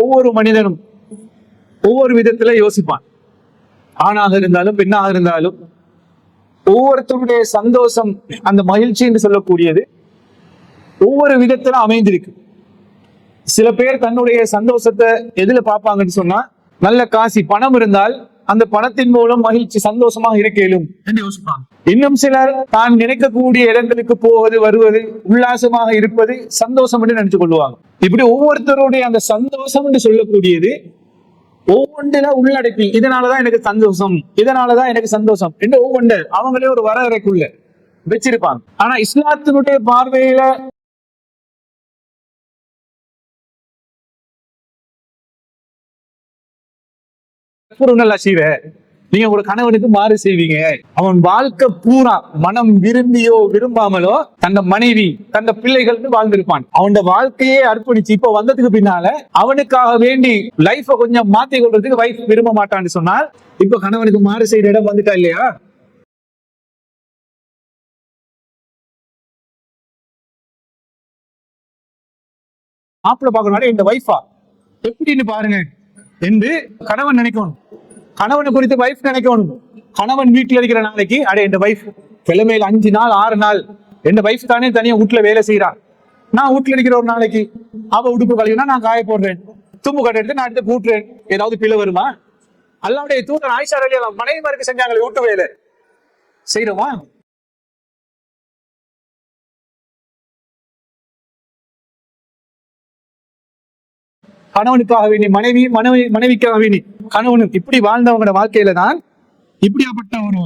ஒவ்வொரு மனிதனும் ஒவ்வொரு விதத்துல யோசிப்பான். ஆணாக இருந்தாலும் பெண்ணாக இருந்தாலும் ஒவ்வொருத்தருடைய சந்தோஷம், அந்த மகிழ்ச்சி என்று சொல்லக்கூடியது ஒவ்வொரு விதத்துல அமைந்திருக்கு. சில பேர் தன்னுடைய சந்தோஷத்தை எதுல பார்ப்பாங்கன்னு சொன்னா, நல்ல காசி பணம் இருந்தால் அந்த பணத்தின் மூலம் மகிழ்ச்சி சந்தோஷமாக இருக்கலும் என்று யோசிப்பாங்க. இன்னும் சிலர் தான் நினைக்கக்கூடிய இடங்களுக்கு போவது வருவது உல்லாசமாக இருப்பது சந்தோஷம் என்று நினைச்சு கொள்வாங்க. இப்படி ஒவ்வொருத்தருடைய அந்த சந்தோஷம் என்று சொல்லக்கூடியது ஒவ்வொன்றில உள்ளடக்கி, இதனாலதான் எனக்கு சந்தோஷம், இதனாலதான் எனக்கு சந்தோஷம் என்று ஒவ்வொன்று அவங்களே ஒரு வரையறைக்குள்ள வச்சிருப்பாங்க. ஆனா இஸ்லாத்தினுடைய பார்வையில நீங்க ஒரு கணவனுக்கு மாறு செய்வீங்க. அவன் வாழ்க்கை பூரா மனம் விரும்பியோ விரும்பாமலோ தந்த மனைவி தந்த பிள்ளைகள் வாழ்ந்திருப்பான். அவன் வாழ்க்கையே அர்ப்பணிச்சு இப்ப வந்ததுக்கு பின்னால அவனுக்காக வேண்டி லைஃப கொஞ்சம் மாத்தி கொள்றதுக்கு வைஃப் விரும்ப மாட்டான்னு சொன்னால், இப்ப கணவனுக்கு மாறு செய்யற இடம் வந்துட்டா இல்லையா? மாப்பிள்ள பார்க்கணும், இந்த வைஃபா எப்படின்னு பாருங்க என்று கணவன் நினைக்கணும். கணவனை குறித்து வைஃப் நினைக்கணும். கணவன் வீட்டுல இருக்கிற நாளைக்கு இந்த வைஃப் கிழமையில 5 நாள் 6 நாள் என் வைஃப் தானே தனியா வீட்டுல வேலை செய்யறான். நான் வீட்டுல இருக்கிற ஒரு நாளைக்கு அவ உடுப்பு கழுவினா நான் காய போடுறேன், தும்பு கட்டை எடுத்து நான் எடுத்து கூட்டுறேன், ஏதாவது பிள்ளை வருமா? அல்லாவுடைய தூதர் ஆயிஷா ரலியல்லாஹு மனைவிமாருக்கு செஞ்சாங்களே வீட்டு வேலை செய்யறோமா? கணவனுக்காக வேண்டி மனைவிக்காக வேண்டி கணவனுக்கு இப்படி வாழ்ந்தவங்க வாழ்க்கையில தான் இப்படியாப்பட்ட ஒரு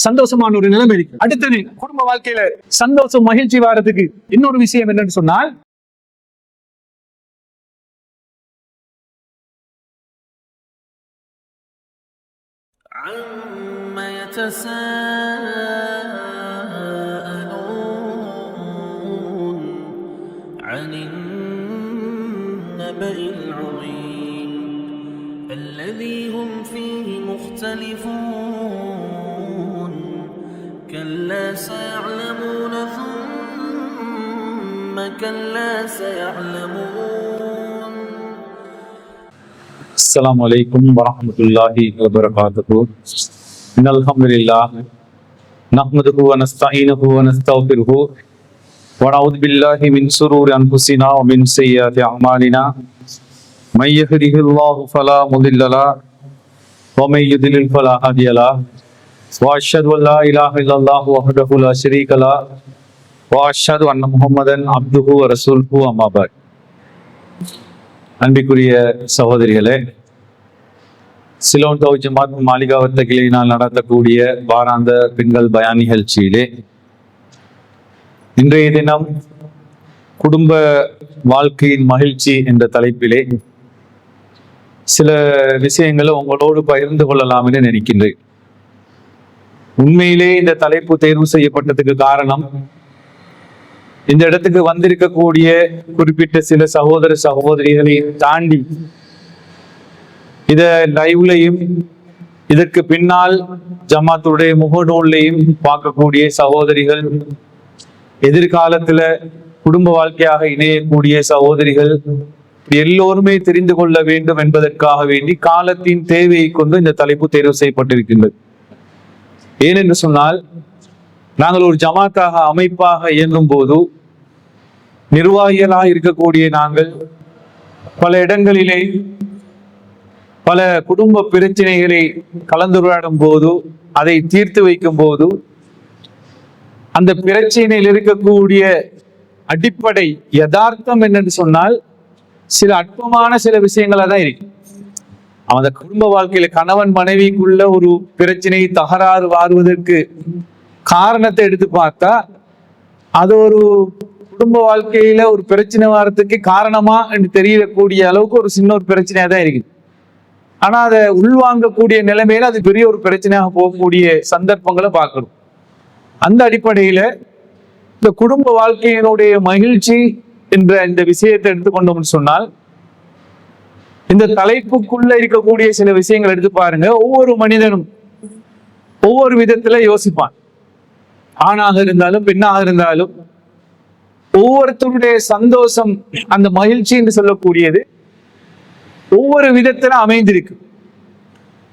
சந்தோஷமான ஒரு நிலைமை இருக்கு. அடுத்தது குடும்ப வாழ்க்கையில சந்தோஷம் மகிழ்ச்சி வாரத்துக்கு இன்னொரு விஷயம் என்னன்னு சொன்னால், الذي هم فيه مختلفون كلا سيعلمون ثم كلا سيعلمون. السلام عليكم ورحمة الله وبركاته. إن الحمد لله نحمده ونستعينه ونستغفره ونعوذ بالله من شرور أنفسنا ومن سيئات أعمالنا. من يهده الله فلا مضل له ومن يضلل فلا هادي له واشهد ان لا اله الا الله وحده لا شريك له واشهد ان محمدا عبده ورسوله اما بعد. அன்பிற்குரிய சகோதரிகளே, சிலோன் தௌஹீத் ஜமாத் மாளிகாவத்த கிளையினால் நடத்தக்கூடிய வாராந்த பெண்கள் பயான் நிகழ்ச்சியிலே இன்றைய தினம் குடும்ப வாழ்க்கையின் மகிழ்ச்சி என்ற தலைப்பிலே சில விஷயங்களை உங்களோடு பகிர்ந்து கொள்ளலாம் என்று நினைக்கின்றேன். உண்மையிலே இந்த தலைப்பு தேர்வு செய்யப்பட்டதுக்கு காரணம், இந்த இடத்துக்கு வந்திருக்கக்கூடிய குறிப்பிட்ட சில சகோதர சகோதரிகளை தாண்டி இத லைவ்லையும் இதற்கு பின்னால் ஜமாத்துடைய முகநூல்லையும் பார்க்கக்கூடிய சகோதரிகள், எதிர்காலத்துல குடும்ப வாழ்க்கையாக இணையக்கூடிய சகோதரிகள் எல்லோருமே தெரிந்து கொள்ள வேண்டும் என்பதற்காக வேண்டி காலத்தின் தேவையை கொண்டு இந்த தலைப்பு தேர்வு செய்யப்பட்டிருக்கின்றது. ஏனென்று சொன்னால், நாங்கள் ஒரு ஜமாத்தாக அமைப்பாக இயங்கும் போது நிர்வாகிகளாக இருக்கக்கூடிய நாங்கள் பல இடங்களிலே பல குடும்ப பிரச்சனைகளை கலந்துரையாடும் போது, அதை தீர்த்து வைக்கும் போது, அந்த பிரச்சனையில் இருக்கக்கூடிய அடிப்படை யதார்த்தம் என்னன்னு சொன்னால் சில அற்பமான சில விஷயங்களா தான் இருக்கு. அந்த குடும்ப வாழ்க்கையில கணவன் மனைவிக்குள்ள ஒரு பிரச்சனை தகராறு வாருவதற்கு காரணத்தை எடுத்து பார்த்தா, அது ஒரு குடும்ப வாழ்க்கையில ஒரு பிரச்சனை வாரத்துக்கு காரணமா என்று தெரியக்கூடிய அளவுக்கு ஒரு சின்ன ஒரு பிரச்சனையா தான் இருக்கு. ஆனா அதை உள்வாங்கக்கூடிய நிலைமையில அது பெரிய ஒரு பிரச்சனையாக போகக்கூடிய சந்தர்ப்பங்களை பார்க்கணும். அந்த அடிப்படையில இந்த குடும்ப வாழ்க்கையினுடைய மகிழ்ச்சி என்ற இந்த விஷயத்தை எடுத்துக்கொண்டோம்னு சொன்னால், இந்த தலைப்புக்குள்ள இருக்கக்கூடிய சில விஷயங்கள் எடுத்து பாருங்க. ஒவ்வொரு மனிதனும் ஒவ்வொரு விதத்துல யோசிப்பான். ஆணாக இருந்தாலும் பெண்ணாக இருந்தாலும் ஒவ்வொருத்தருடைய சந்தோஷம், அந்த மகிழ்ச்சி என்று சொல்லக்கூடியது ஒவ்வொரு விதத்துல அமைந்திருக்கு.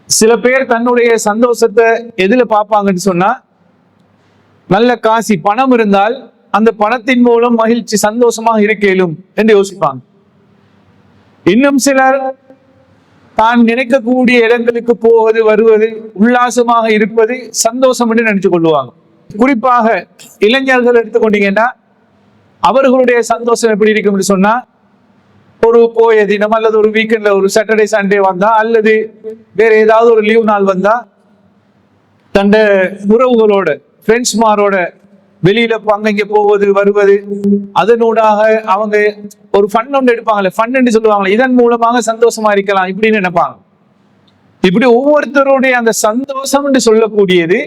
சில பேர் தன்னுடைய சந்தோஷத்தை எதுல பார்ப்பாங்கன்னு சொன்னா, நல்ல காசி பணம் இருந்தால் அந்த பணத்தின் மூலம் மகிழ்ச்சி சந்தோஷமாக இருக்கலும் என்று யோசிப்பாங்க. இன்னும் சிலர் தான் நினைக்கக்கூடிய இடங்களுக்கு போவது வருவது உல்லாசமாக இருப்பது சந்தோஷம் என்று நினைச்சு கொள்வாங்க. குறிப்பாக இளைஞர்கள் எடுத்துக்கொண்டீங்கன்னா அவர்களுடைய சந்தோஷம் எப்படி இருக்கும்னு சொன்னா, ஒரு போய தினம் அல்லது ஒரு வீக்கெண்ட்ல ஒரு சாட்டர்டே சண்டே வந்தா அல்லது வேற ஏதாவது ஒரு லீவ் நாள் வந்தா தண்ட உறவுகளோட ஃப்ரெண்ட்ஸ்மாரோட வெளியில அங்க போவது வருவது, அதனூடாக அவங்க ஒரு ஃபன் ஒன்று எடுப்பாங்களே, ஃபன் சொல்லுவாங்களே, இதன் மூலமாக சந்தோஷமா இருக்கலாம் இப்படின்னு நினைப்பாங்க. இப்படி ஒவ்வொருத்தருடைய அந்த சந்தோஷம் என்று சொல்லக்கூடியது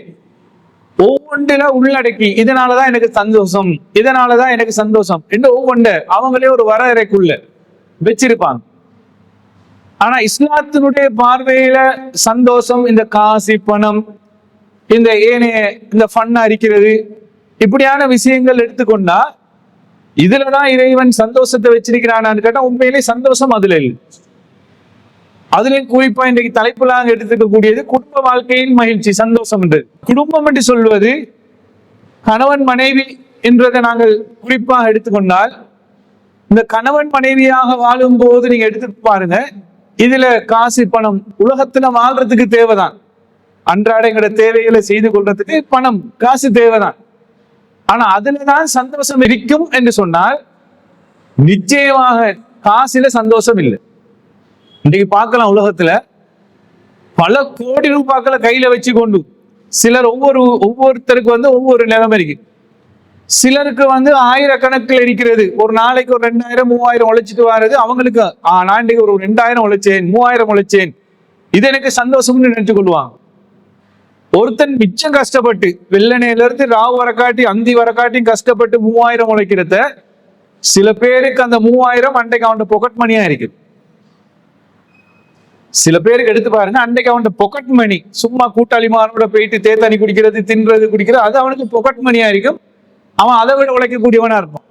ஒவ்வொன்றில உள்ளடக்கி இதனாலதான் எனக்கு சந்தோஷம், இதனாலதான் எனக்கு சந்தோஷம் என்று ஒவ்வொன்று அவங்களே ஒரு வரையறைக்குள்ள வச்சிருப்பாங்க. ஆனா இஸ்லாத்தினுடைய பார்வையில சந்தோஷம் இந்த காசு பணம் இந்த ஏனைய இந்த ஃபன்னா இருக்கிறது இப்படியான விஷயங்கள் எடுத்துக்கொண்டா இதுலதான் இறைவன் சந்தோஷத்தை வச்சிருக்கிறானான்னு கேட்டா உண்மையிலே சந்தோஷம் அதுல இல்லை. அதுலயும் குறிப்பா இன்றைக்கு தலைப்புலாக எடுத்துக்கக்கூடியது குடும்ப வாழ்க்கையின் மகிழ்ச்சி சந்தோஷம் என்று. குடும்பம் என்று சொல்வது கணவன் மனைவி என்றதை நாங்கள் குறிப்பாக எடுத்துக்கொண்டால், இந்த கணவன் மனைவியாக வாழும் போது நீங்க எடுத்து பாருங்க, இதுல காசு பணம் உலகத்துல வாழ்றதுக்கு தேவைதான், அன்றாட எங்களோட தேவைகளை செய்து கொள்றதுக்கு பணம் காசு தேவைதான். ஆனா அதுலதான் சந்தோஷம் இருக்கும் என்று சொன்னால் நிச்சயமாக காசுல சந்தோஷம் இல்லை. இன்றைக்கு பார்க்கலாம் உலகத்துல பல கோடி ரூபாய்களை கையில வச்சு கொண்டு சிலர் ஒவ்வொருத்தருக்கு ஒவ்வொரு நிலைமை இருக்கு. சிலருக்கு ஆயிரக்கணக்கில் இருக்கிறது, ஒரு நாளைக்கு ஒரு 2000 3000 உழைச்சிட்டு வர்றது அவங்களுக்கு. நான் இன்றைக்கு ஒரு 2000 உழைச்சேன் 3000 உழைச்சேன் இது எனக்கு சந்தோஷம்னு நினைச்சு கொள்வாங்க. ஒருத்தன் மிச்சம் கஷ்டப்பட்டு வெள்ளனையில இருந்து ராவு வரக்காட்டி அந்தி வரக்காட்டியும் கஷ்டப்பட்டு 3000 உழைக்கிறத சில பேருக்கு அந்த 3000 அன்றைக்கு அவன் பொக்கெட் மணியா இருக்கு. சில பேருக்கு எடுத்து பாருங்க, அன்றைக்கு அவன் பொக்கெட் மணி சும்மா கூட்டாளிமாரோட போயிட்டு தேத்தனி குடிக்கிறது தின்றது குடிக்கிறது அது அவனுக்கு பொக்கெட் மணியா இருக்கும். அவன் அதை விட உழைக்கக்கூடியவனா இருப்பான்.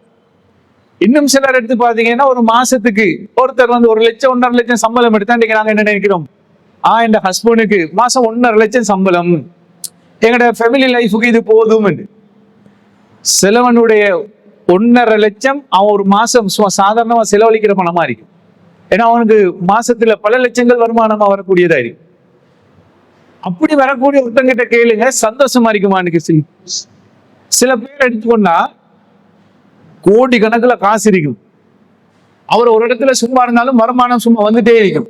இன்னும் சிலர் எடுத்து பாத்தீங்கன்னா ஒரு மாசத்துக்கு ஒருத்தர் 1 லட்சம் 1.5 லட்சம் சம்பளம் எடுத்தா இன்னைக்கு நாங்க என்ன நினைக்கிறோம், என் ஹஸ்பண்டுக்கு மாசம் 1.5 லட்சம் சம்பளம், எங்களோட ஃபேமிலி லைஃபுக்கு இது போதும். சிலவனுடைய 1.5 லட்சம் அவன் ஒரு மாசம் சாதாரணமா செலவழிக்கிற பணமா இருக்கும். ஏன்னா அவனுக்கு மாசத்துல பல லட்சங்கள் வருமானமா வரக்கூடியதா இருக்கு. அப்படி வரக்கூடிய ஒருத்தங்கிட்ட கேளுங்க சந்தோஷமா இருக்குமான்னு. சில பேர் எடுத்துக்கொண்டா கோடி கணக்குல காசு இருக்கும், அவர் ஒரு இடத்துல சும்மா இருந்தாலும் வருமானம் சும்மா வந்துட்டே இருக்கும்.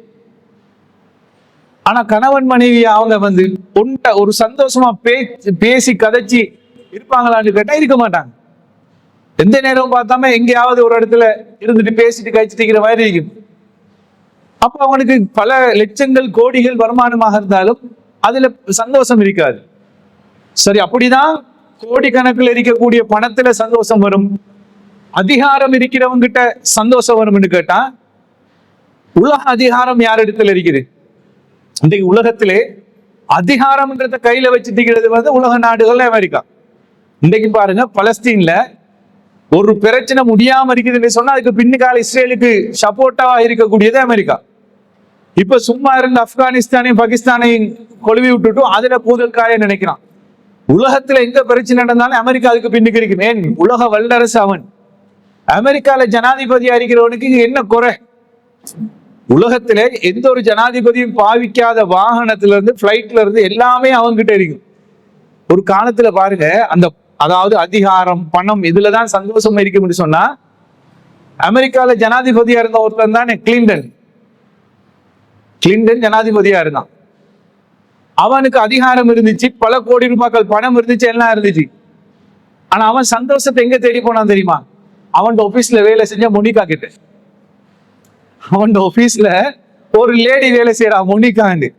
ஆனா கணவன் மனைவி அவங்க ஒரு சந்தோஷமா பேசி கதைச்சி இருப்பாங்களான்னு கேட்டா இருக்க மாட்டாங்க. எந்த நேரம் பார்த்தாம எங்கேயாவது ஒரு இடத்துல இருந்துட்டு பேசிட்டு கழிச்சுட்டு இருக்கிற மாதிரி இருக்கும். அப்ப அவனுக்கு பல லட்சங்கள் கோடிகள் வருமானமாக இருந்தாலும் அதுல சந்தோஷம் இருக்காது. சரி, அப்படிதான் கோடிக்கணக்கில் இருக்கக்கூடிய பணத்துல சந்தோஷம் வரும், அதிகாரம் இருக்கிறவங்க கிட்ட சந்தோஷம் வரும்னு கேட்டா உலக அதிகாரம் யார் இடத்துல இருக்குது? இன்றைக்கு உலகத்திலே அதிகாரம்ன்றத கையில வச்சுட்டு உலக நாடுகள் அமெரிக்கா. இன்றைக்கு பாருங்க, பலஸ்தீன்ல ஒரு பிரச்சனை முடியாம இருக்குதுன்னு சொன்னா அதுக்கு பின்னுக்கால இஸ்ரேலுக்கு சப்போர்ட்டாவா இருக்கக்கூடியது அமெரிக்கா. இப்ப சும்மா இருந்த ஆப்கானிஸ்தானையும் பாகிஸ்தானையும் கொழுவி விட்டுட்டு அதுல கூதல் காய நினைக்கிறான். உலகத்துல எங்க பிரச்சனை நடந்தாலும் அமெரிக்கா அதுக்கு பின்னுக்கு இருக்கு. ஏன்? உலக வல்லரசு அவன். அமெரிக்கால ஜனாதிபதியா இருக்கிறவனுக்கு என்ன குறை? உலகத்துல எந்த ஒரு ஜனாதிபதியும் பாவிக்காத வாகனத்துல இருந்து பிளைட்ல இருந்து எல்லாமே அவங்கிட்ட இருக்கு. ஒரு காலத்துல பாருங்க, அதாவது அதிகாரம் பணம் இதுலதான் சந்தோஷம் இருக்கும்னு சொன்னா அமெரிக்கால ஜனாதிபதியா இருந்த ஒருத்தன் தானே கிளின்டன் ஜனாதிபதியா இருந்தான். அவனுக்கு அதிகாரம் இருந்துச்சு, பல கோடி ரூபாய்கள் பணம் இருந்துச்சு, எல்லாம் இருந்துச்சு. ஆனா அவன் சந்தோஷத்தை எங்க தேடி போனான் தெரியுமா? அவன் ஆபீஸ்ல வேலை செஞ்ச மோனிகா கிட்ட. அவன் ஆபீஸ்ல ஒரு லேடி வேலை செய்யறா மோனிகாண்டு.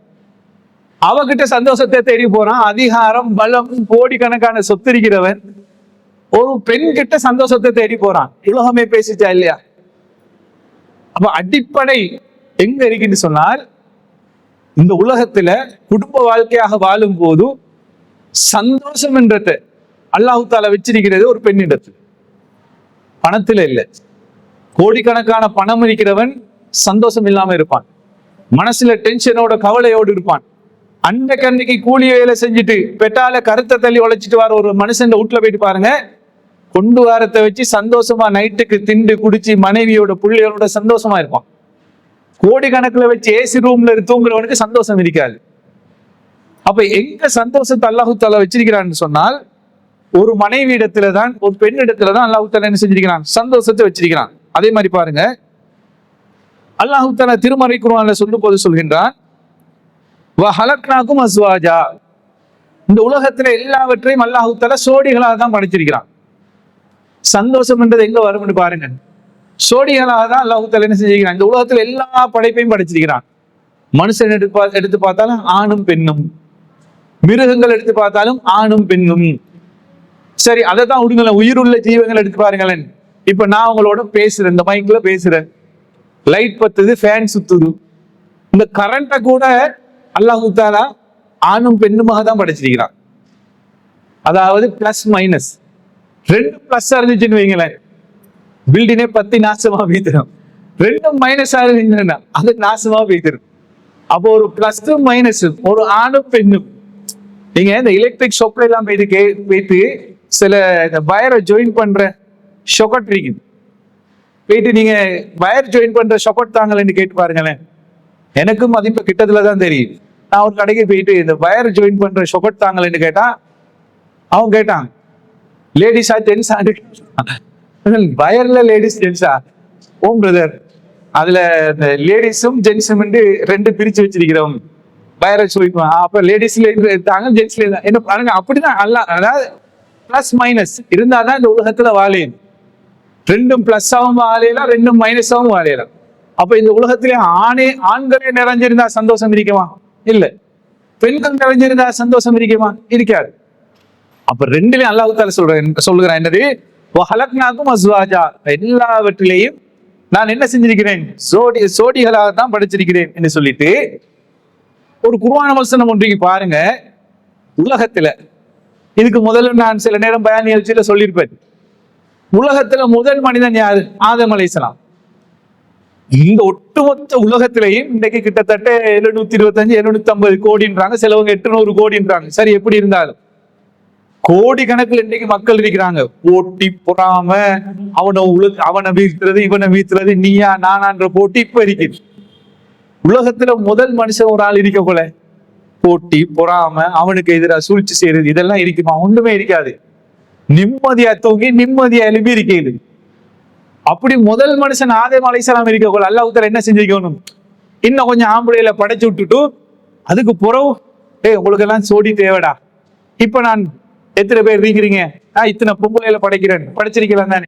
அவகிட்ட சந்தோஷத்தை தேடி போறான். அதிகாரம் பலம் கோடிக்கணக்கான சொத்து இருக்கிறவன் ஒரு பெண் கிட்ட சந்தோஷத்தை தேடி போறான். உலகமே பேசிச்சா இல்லையா? அப்ப அடிப்படை எங்க இருக்குன்னு சொன்னால், இந்த உலகத்துல குடும்ப வாழ்க்கையாக வாழும் போது சந்தோஷம் என்றத அல்லாஹ் தஆலா வச்சிருக்கிறது ஒரு பெண்ணிடத்தில், பணத்துல இல்லை. கோடிக்கணக்கான பணம் இருக்கிறவன் சந்தோஷம் இல்லாம இருப்பான். மனசுல டென்ஷனோட கவலையோடு இருப்பான். அன்னைக்கு கூலி வேலை செஞ்சுட்டு பெட்டால கருத்தை தள்ளி உழைச்சிட்டு வர ஒரு மனுஷன் வீட்டுல போயிட்டு பாருங்க, கொண்டு வாரத்தை வச்சு சந்தோஷமா நைட்டுக்கு திண்டு குடிச்சு மனைவியோட பிள்ளைகளோட சந்தோஷமா இருப்பான். கோடிக்கணக்குல வச்சு ஏசி ரூம்ல தூங்குறவனுக்கு சந்தோஷம் இருக்காது. அப்ப எங்க சந்தோஷத்தை அல்லாஹு தாலா வச்சிருக்கிறான்னு சொன்னால், ஒரு மனைவி இடத்துலதான், ஒரு பெண் இடத்துலதான் அல்லாஹு தாலா என்ன செஞ்சிருக்கிறான், சந்தோஷத்தை வச்சிருக்கிறான். அதே மாதிரி பாருங்க, அல்லாஹு தாலா திருமறை குர்ஆன்ல சொல்லும் போது சொல்கின்றான், வஹலக்னாகும் அஸ்வாஜா, இந்த உலகத்துல எல்லாவற்றையும் அல்லாஹு தாலா சோடிகளாக தான் படைச்சிருக்கிறான். சந்தோஷம் என்றது எங்க வரும்னு பாருங்க, சோடிகளாக தான் அல்லாஹு தாலா என்ன செஞ்சிருக்கிறான், இந்த உலகத்துல எல்லா படைப்பையும் படைச்சிருக்கிறான். மனுஷன் எடுத்து பார்த்தாலும் ஆணும் பெண்ணும், மிருகங்கள் எடுத்து பார்த்தாலும் ஆணும் பெண்ணும். சரி, அதை தான் விடுங்களேன், உயிருள்ள ஜீவங்கள் எடுத்து பாருங்களேன். இப்ப நான் உங்களோட பேசுறேன், இந்த மைக்ல பேசுறேன், லைட் பத்துது, ஃபேன் சுத்துது. இந்த கரண்ட கூட அல்லாஹு தாலா ஆணும் பெண்ணுமாக தான் படைச்சிருக்கிறான். அதாவது பிளஸ் மைனஸ், ரெண்டு பிளஸ் இருந்துச்சுன்னு வைங்களேன், பில்டிங்கே பத்தி நாசமா வீத்திரும். ரெண்டும் மைனஸ் இருந்துச்சுன்னா அது நாசமா வீத்திரும். அப்போ ஒரு பிளஸ் மைனஸ், ஒரு ஆணும் பெண்ணும். நீங்க இந்த எலக்ட்ரிக் ஷாப்ல எல்லாம் போயிட்டு சில இந்த வயரை ஜாயின் பண்ற ஷொக்கட் இருக்கு, போயிட்டு நீங்க வயர் ஜாயின் பண்ற ஷொக்கட் தாங்கலன்னு கேட்டு பாருங்களேன். எனக்கும் அது இப்ப கிட்டத்துலதான் தெரியும். நான் ஒரு கடைக்கு போயிட்டு இந்த வயர் ஜாயின் பண்ற ஷொக்கட் தாங்கலன்னு கேட்டா, அவன் கேட்டான் லேடிஸா ஜென்ஸா, வயர்ல லேடிஸ் ஜென்ஸா? ஓம் பிரதர், அதுல இந்த லேடிஸும் ஜென்ஸும் ரெண்டு பிரிச்சு வச்சிருக்கிறோம். வயரை சொல்லிக்குவான், அப்ப லேடிஸ்ல இருந்தாங்க, ஜென்ஸ்ல இருந்தாங்க. என்ன பாருங்க, அப்படிதான் அல்ல. அதாவது பிளஸ் மைனஸ் இருந்தாதான் இந்த உலகத்துல வாழையும், ரெண்டும் பிளஸ்ஸாவும் வாழையலாம், ரெண்டும் மைனஸாவும் வாழையலாம். அப்ப இந்த உலகத்திலே ஆண்களே நிறைஞ்சிருந்தா சந்தோஷம் இருக்குமா? இல்ல. பெண்கள் நிறைஞ்சிருந்தா சந்தோஷம் இருக்குமா? இருக்காது. அப்ப ரெண்டுலயும் அல்லாஹ் தஆலா சொல்லுகிறான் என்னது, வஹலக்னாகும் அஸ்வாஜா, எல்லாவற்றிலேயும் நான் என்ன செஞ்சிருக்கிறேன், சோடிகளாக தான் படைச்சிருக்கிறேன் என்று சொல்லிட்டு ஒரு குர்ஆன் வசனம் ஒன்றைக்கு பாருங்க. உலகத்துல இதுக்கு முதல்ல நான் சில நேரம் பயான் நிகழ்ச்சியில சொல்லியிருப்பேன், உலகத்துல முதல் மனிதன் யாரு? ஆதம் அலைஹிஸ்ஸலாம். இந்த ஒட்டுமொத்த உலகத்திலையும் இன்றைக்கு கிட்டத்தட்ட 725-750 கோடின்றாங்க, சிலவங்க 800 கோடின்றாங்க. சரி, எப்படி இருந்தாலும் கோடி கணக்கில் இன்றைக்கு மக்கள் இருக்கிறாங்க. போட்டி பொறாம, அவனை வீழ்த்துறது, இவனை வீழ்த்துறது, நீயா நானான்ற போட்டி இப்ப இருக்கு. உலகத்துல முதல் மனுஷன் ஒரு ஆள் இருக்க போல, போட்டி பொறாம, அவனுக்கு எதிராக சூழ்ச்சி செய்யறது, இதெல்லாம் இருக்குமா? ஒண்ணுமே இருக்காது. நிம்மதியா தூங்கி நிம்மதியா எழுப்பி இருக்கிறது. அப்படி முதல் மனுஷன் ஆதம் அலைஹிஸ்ஸலாம் இருக்க போல அல்லாஹ் தஆலா என்ன செஞ்சிருக்கணும், இன்னும் கொஞ்சம் ஆம்பளையில படைச்சு விட்டுட்டு அதுக்கு புறவு, உங்களுக்கு எல்லாம் சோடி தேவைடா, இப்ப நான் எத்தனை பேர் இருக்கிறீங்க, இத்தனை பொம்பளையில படைக்கிறேன், படைச்சிருக்கலாம் தானே?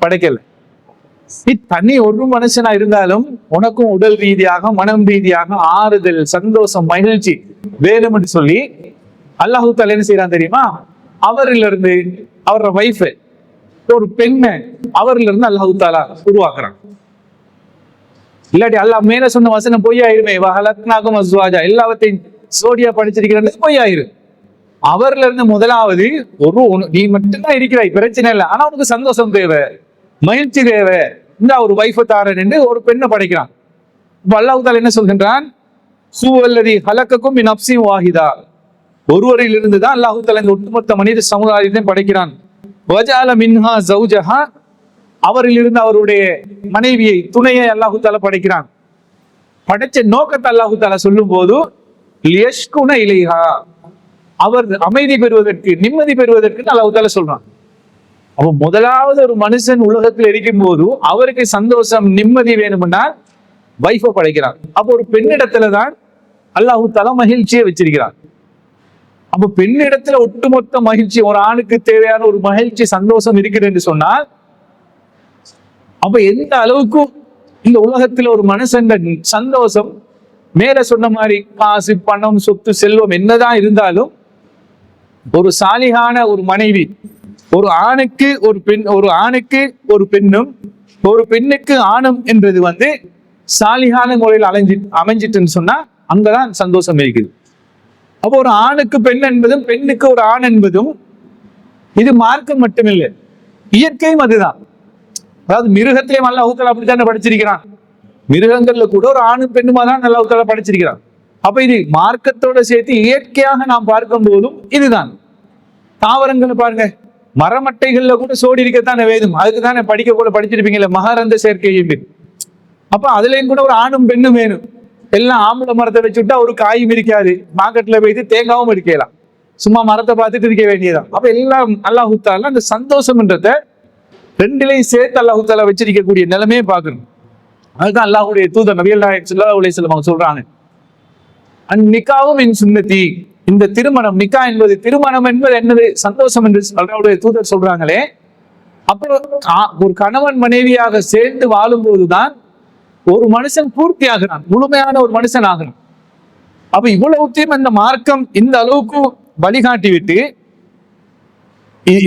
படைக்கல. தனி ஒரு மனுஷனா இருந்தாலும் உனக்கும் உடல் ரீதியாக மனம் ரீதியாக ஆறுதல், சந்தோஷம், மகிழ்ச்சி வேணும் என்று சொல்லி அல்லாஹ் தஆலா என்ன செய்யறான் தெரியுமா? அவரிலிருந்து அவரோட வைஃப் ஒரு பெண்ணை அவரிலிருந்து அல்லாஹ் தஆலா உருவாக்குறான். இல்லாட்டி அல்லாஹ் மேல சொன்ன வசனம் பொய்யாயிருமே, வஹலக்னாகும் அஸ்வாஜா, எல்லாவற்றையும் சோடியா படிச்சிருக்கிறது பொய்யாயிரு. அவர்ல இருந்து முதலாவது நீ மட்டும்தான் இருக்கிறாய், பிரச்சனை இல்லை, ஆனா உனக்கு சந்தோஷம் தேவை, மகிழ்ச்சி தேவை, இந்த ஒரு வைஃபை தாரன் என்று ஒரு பெண்ணை படைக்கிறான். இப்ப அல்லாஹ் தஆலா என்ன சொல்கின்றான், ஹுவல்லதி ஹலக்கக்கும் மின் நஃப்ஸின் வாஹிதா, ஒருவரில் இருந்து தான் அல்லாஹ் தஆலா இந்த ஒட்டுமொத்த மனித சமுதாயத்தை படைக்கிறான். வஜஅல மின்ஹா ஜௌஜஹா, அவரில் இருந்து அவருடைய மனைவியை, துணையை அல்லாஹ் தஆலா படைக்கிறான். படைச்ச நோக்கத்தை அல்லாஹ் தஆலா சொல்லும் போது லியஷ்குன இலைஹா, அவர் அமைதி பெறுவதற்கு, நிம்மதி பெறுவதற்கு அல்லாஹ் தஆலா சொல்றான். அப்ப முதலாவது ஒரு மனுஷன் உலகத்தில் இருக்கும் போது அவருக்கு சந்தோஷம், நிம்மதி வேணும்னா வைஃபை படைக்கிறான். அப்போ ஒரு பெண்ணிடத்துலதான் அல்லாஹ் தஆலா மகிழ்ச்சியை வச்சிருக்கிறான். அப்ப பெண்ணிடத்துல ஒட்டுமொத்த மகிழ்ச்சி, ஒரு ஆணுக்கு தேவையான ஒரு மகிழ்ச்சி, சந்தோஷம் இருக்குது என்று சொன்னால், அப்ப எந்த அளவுக்கு இந்த உலகத்துல ஒரு மனுஷன் சந்தோஷம், மேல சொன்ன மாதிரி காசு, பணம், சொத்து, செல்வம் என்னதான் இருந்தாலும் ஒரு சாலிகான ஒரு மனைவி, ஒரு ஆணுக்கு ஒரு பெண், ஒரு ஆணுக்கு ஒரு பெண்ணும், ஒரு பெண்ணுக்கு ஆணும் என்றது சாலிகான முறையில் அமைஞ்சிட்டுன்னு சொன்னா அங்கதான் சந்தோஷம் இருக்குது. அப்போ ஒரு ஆணுக்கு பெண் என்பதும் பெண்ணுக்கு ஒரு ஆண் என்பதும் இது மார்க்கம் மட்டுமில்லை, இயற்கையும் அதுதான். அதாவது மிருகத்திலேயும் அல்லாஹ் தஆலா அப்படித்தானே படிச்சிருக்கிறான். மிருகங்கள்ல கூட ஒரு ஆணும் பெண்ணுமா தான் அல்லாஹ் தஆலா படைச்சிருக்கிறான். அப்ப இது மார்க்கத்தோட சேர்த்து இயற்கையாக நாம் பார்க்கும் போதும் இதுதான். தாவரங்களை பாருங்க, மரமட்டைகள்ல கூட சோடி இருக்கத்தானே வேதும். அதுக்கு தானே படிக்க கூட படிச்சிருப்பீங்கல்ல, மகரந்த சேர்க்கை. அப்ப அதுலயும் கூட ஒரு ஆணும் பெண்ணும் வேணும். எல்லாம் ஆம்பளை மரத்தை வச்சுட்டா ஒரு காயும் இருக்காது, மார்க்கெட்ல போயிட்டு தேங்காவும் இருக்கலாம், சும்மா மரத்தை பார்த்துட்டு இருக்க வேண்டியதான். அப்ப எல்லாம் அல்லாஹ் தஆலா அந்த சந்தோஷம்ன்றத ரெண்டிலையும் சேர்த்து அல்லாஹ் தஆலா வச்சிருக்கக்கூடிய நிலைமையை பார்க்கணும். அதுதான் அல்லாஹ்வுடைய தூதர் நபிகள் நாயகம் ஸல்லல்லாஹு அலைஹி வஸல்லம் அவங்க சொல்றாங்க, அந்நிக்காவும் என் சுன்னதி. இந்த திருமணம், நிக்கா என்பது, திருமணம் என்பது என்னது? சந்தோஷம் என்று அல்லாஹ்வுடைய தூதர் சொல்றாங்களே. அப்புறம் ஒரு கணவன் மனைவியாக சேர்ந்து வாழும் போதுதான் ஒரு மனுஷன் பூர்த்தி ஆகிறான், முழுமையான ஒரு மனுஷன் ஆகிறான். அப்ப இவ்வளவுத்தையும் இந்த மார்க்கம் இந்த அளவுக்கு வழிகாட்டி விட்டு,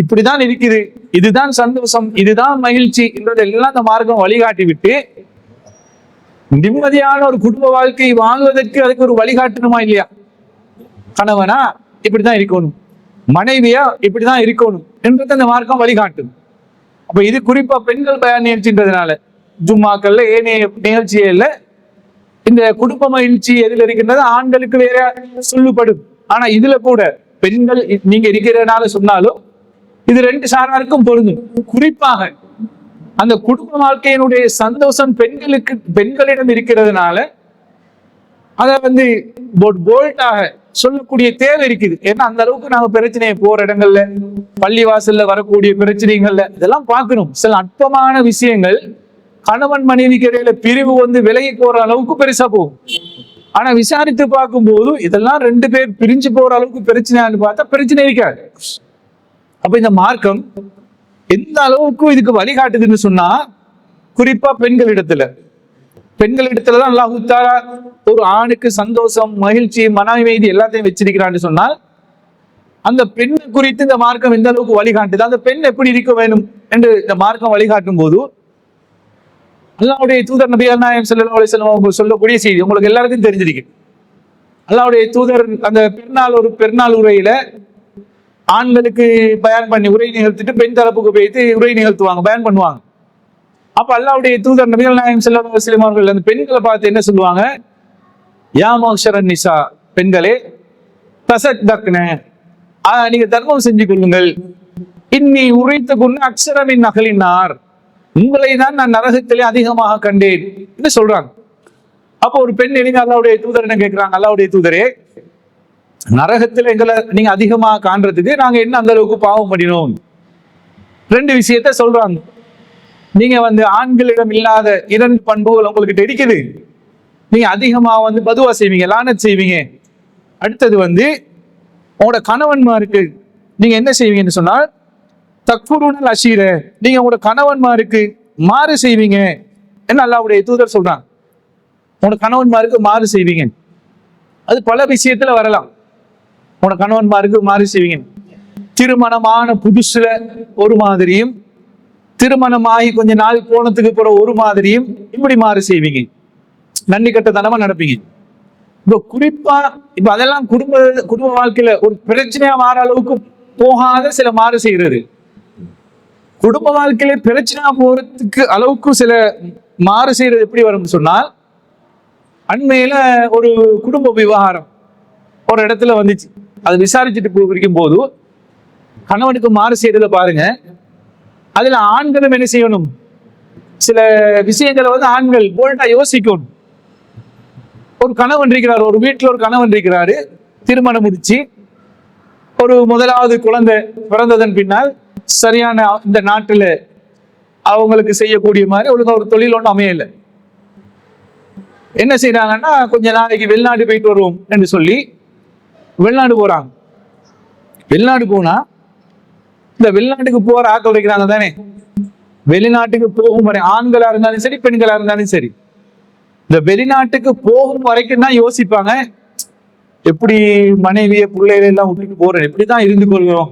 இப்படிதான் இருக்குது, இதுதான் சந்தோஷம், இதுதான் மகிழ்ச்சி என்றதெல்லாம் இந்த மார்க்கம் வழிகாட்டி விட்டு, நிம்மதியான ஒரு குடும்ப வாழ்க்கை வாழ்வதற்கு அதுக்கு ஒரு வழிகாட்டணுமா இல்லையா? கணவனா இப்படிதான் இருக்கணும், மனைவியா இப்படிதான் இருக்கணும் என்றது அந்த மார்க்கம் வழிகாட்டும். அப்ப இது குறிப்பா பெண்கள் பயன் நிகழ்ச்சின்றதுனால ஜும்மாக்கள்ல ஏனைய நிகழ்ச்சியில இந்த குடும்ப மகிழ்ச்சி எதில் இருக்கின்றது ஆண்களுக்கு வேற சொல்லப்படும். ஆனா இதுல கூட பெண்கள் நீங்க இருக்கிறதுனால சொன்னாலும் இது ரெண்டு சாராருக்கும் பொருந்தும். குறிப்பாக அந்த குடும்ப வாழ்க்கையினுடைய சந்தோஷம் பெண்களிடம் இருக்கிறதுனால அதை போல்ட்டாக சொல்லக்கூடிய தேவை இருக்குது. ஏன்னா அந்த அளவுக்கு நாங்க பிரச்சனையை போற இடங்கள்ல, பள்ளி வாசல்ல வரக்கூடிய பிரச்சனைகள்ல இதெல்லாம் பார்க்கணும். சில அற்பமான விஷயங்கள் கணவன் மனைவிக்கு இடையில பிரிவு விலகி போற அளவுக்கு பெருசா போகும். ஆனா விசாரித்து பார்க்கும் போது இதெல்லாம் ரெண்டு பேர் பிரிஞ்சு போற அளவுக்கு பிரச்சனைன்னு பார்த்தா பிரச்சனை இருக்காது. அப்ப இந்த மார்க்கம் எந்த அளவுக்கு இதுக்கு வழிகாட்டுதுன்னு சொன்னா, குறிப்பா பெண்களிடத்துலதான் அல்லாஹ் தஆலா ஒரு ஆணுக்கு சந்தோஷம், மகிழ்ச்சி, மன அமைதி எல்லாத்தையும் வச்சிருக்கிறான்னு சொன்னால், அந்த பெண்ணை குறித்து இந்த மார்க்கம் எந்த அளவுக்கு வழிகாட்டுது, அந்த பெண் எப்படி இருக்க வேணும் என்று இந்த மார்க்கம் வழிகாட்டும் போது, அல்லாஹ்வுடைய தூதர் நபிகள் நாயகம் ஸல்லல்லாஹு அலைஹி வஸல்லம் அவங்க சொல்லக்கூடிய செய்தி உங்களுக்கு எல்லாருக்கும் தெரிஞ்சிருக்கு. அல்லாஹ்வுடைய தூதர் அந்த பெருநாள் உரையில ஆண்களுக்கு பயான் பண்ணி உரை நிகழ்த்திட்டு பெண் தரப்புக்கு போயிட்டு உரை நிகழ்த்துவாங்க, பயான் பண்ணுவாங்க. அப்ப அல்லாஹ்வுடைய தூதர் நபிகள் நாயகம் ஸல்லல்லாஹு அலைஹி வஸல்லம் அவர்கள் அந்த பெண்களை பார்த்து என்ன சொல்லுவாங்க? யா மஅஷரன் நிசா, பெண்களே, தஸத்தக்ன, நீங்க தர்மம் செஞ்சு கொள்ளுங்கள். இன்னி உரைத்துக்குன்னு அக்ஸரமின் அகலினார், உங்களை தான் நான் நரகத்திலே அதிகமாக கண்டேன் என்று சொல்றாங்க. அப்போ ஒரு பெண் எழுதி அல்லாஹ்வுடைய தூதர் என்ன கேட்கிறாங்க, அல்லாஹ்வுடைய தூதரே, நரகத்துல எங்களை நீங்க அதிகமாக காண்றதுக்கு நாங்க என்ன அந்த அளவுக்கு பாவம் பண்ணினோம்? ரெண்டு விஷயத்த சொல்றாங்க. நீங்க ஆண்களிடம் இல்லாத இரண்டு பண்புகள் உங்களுக்கு இருக்குது. நீங்க அதிகமா பதுவா செய்வீங்க, லானத் செய்வீங்க. அடுத்தது உங்களோட கணவன்மாருக்கு நீங்க என்ன செய்வீங்கன்னு சொன்னால், தக்ஃபுரூனல் அஷீர, நீங்க உங்களோட கணவன்மாருக்கு மாறு செய்வீங்க என்ன அல்லாஹ்வுடைய தூதர் சொல்றாங்க. உங்களோட கணவன்மாருக்கு மாறு செய்வீங்க. அது பல விஷயத்துல வரலாம். உங்களோட கணவன்மாருக்கு மாறு செய்வீங்க. திருமணமான புதுசுல ஒரு மாதிரியும், திருமணமாகி கொஞ்ச நாள் போனதுக்கு பிறகு ஒரு மாதிரியும், இப்படி மாறு செய்வீங்க. நன்றி கட்டத்தனமா நடப்பீங்க. இப்ப குறிப்பா அதெல்லாம் குடும்ப வாழ்க்கையில ஒரு பிரச்சனையா மாற அளவுக்கு போகாத சில மாறு செய்யறது. குடும்ப வாழ்க்கையில பிரச்சனையா போறதுக்கு அளவுக்கு சில மாறு செய்யறது எப்படி வரும்னு சொன்னால், அண்மையில ஒரு குடும்ப விவகாரம் ஒரு இடத்துல வந்துச்சு. அது விசாரிச்சுட்டு இருக்கும் போது கணவனுக்கு மாறு செய்யறதுல பாருங்க, அதுல ஆண்களும் என்ன செய்யணும், சில விஷயங்களை ஆண்கள் போல்டா யோசிக்கணும். ஒரு கணவன் இருக்கிறாரு, ஒரு வீட்டுல ஒரு கணவன் இருக்கிறாரு, திருமணம் முடிச்சு ஒரு முதலாவது குழந்தை பிறந்ததன் பின்னால் சரியான இந்த நாட்டுல அவங்களுக்கு செய்யக்கூடிய மாதிரி ஒழுங்கா ஒரு தொழில் ஒன்றும் அமையல. என்ன செய்யறாங்கன்னா, கொஞ்ச நாளைக்கு வெளிநாடு போயிட்டு வருவோம் என்று சொல்லி வெளிநாடு போறாங்க. வெளிநாடு போனா இந்த வெளிநாட்டுக்கு போற ஆட்கள் இருக்கிறாங்க தானே, வெளிநாட்டுக்கு போகும் வரை ஆண்களா இருந்தாலும் சரி பெண்களா இருந்தாலும் சரி, இந்த வெளிநாட்டுக்கு போகும் வரைக்கும் தான் யோசிப்பாங்க, எப்படி மனைவிய பிள்ளைகளை எல்லாம் விட்டுட்டு போறேன், எப்படிதான் இருந்து கொள்கிறோம்,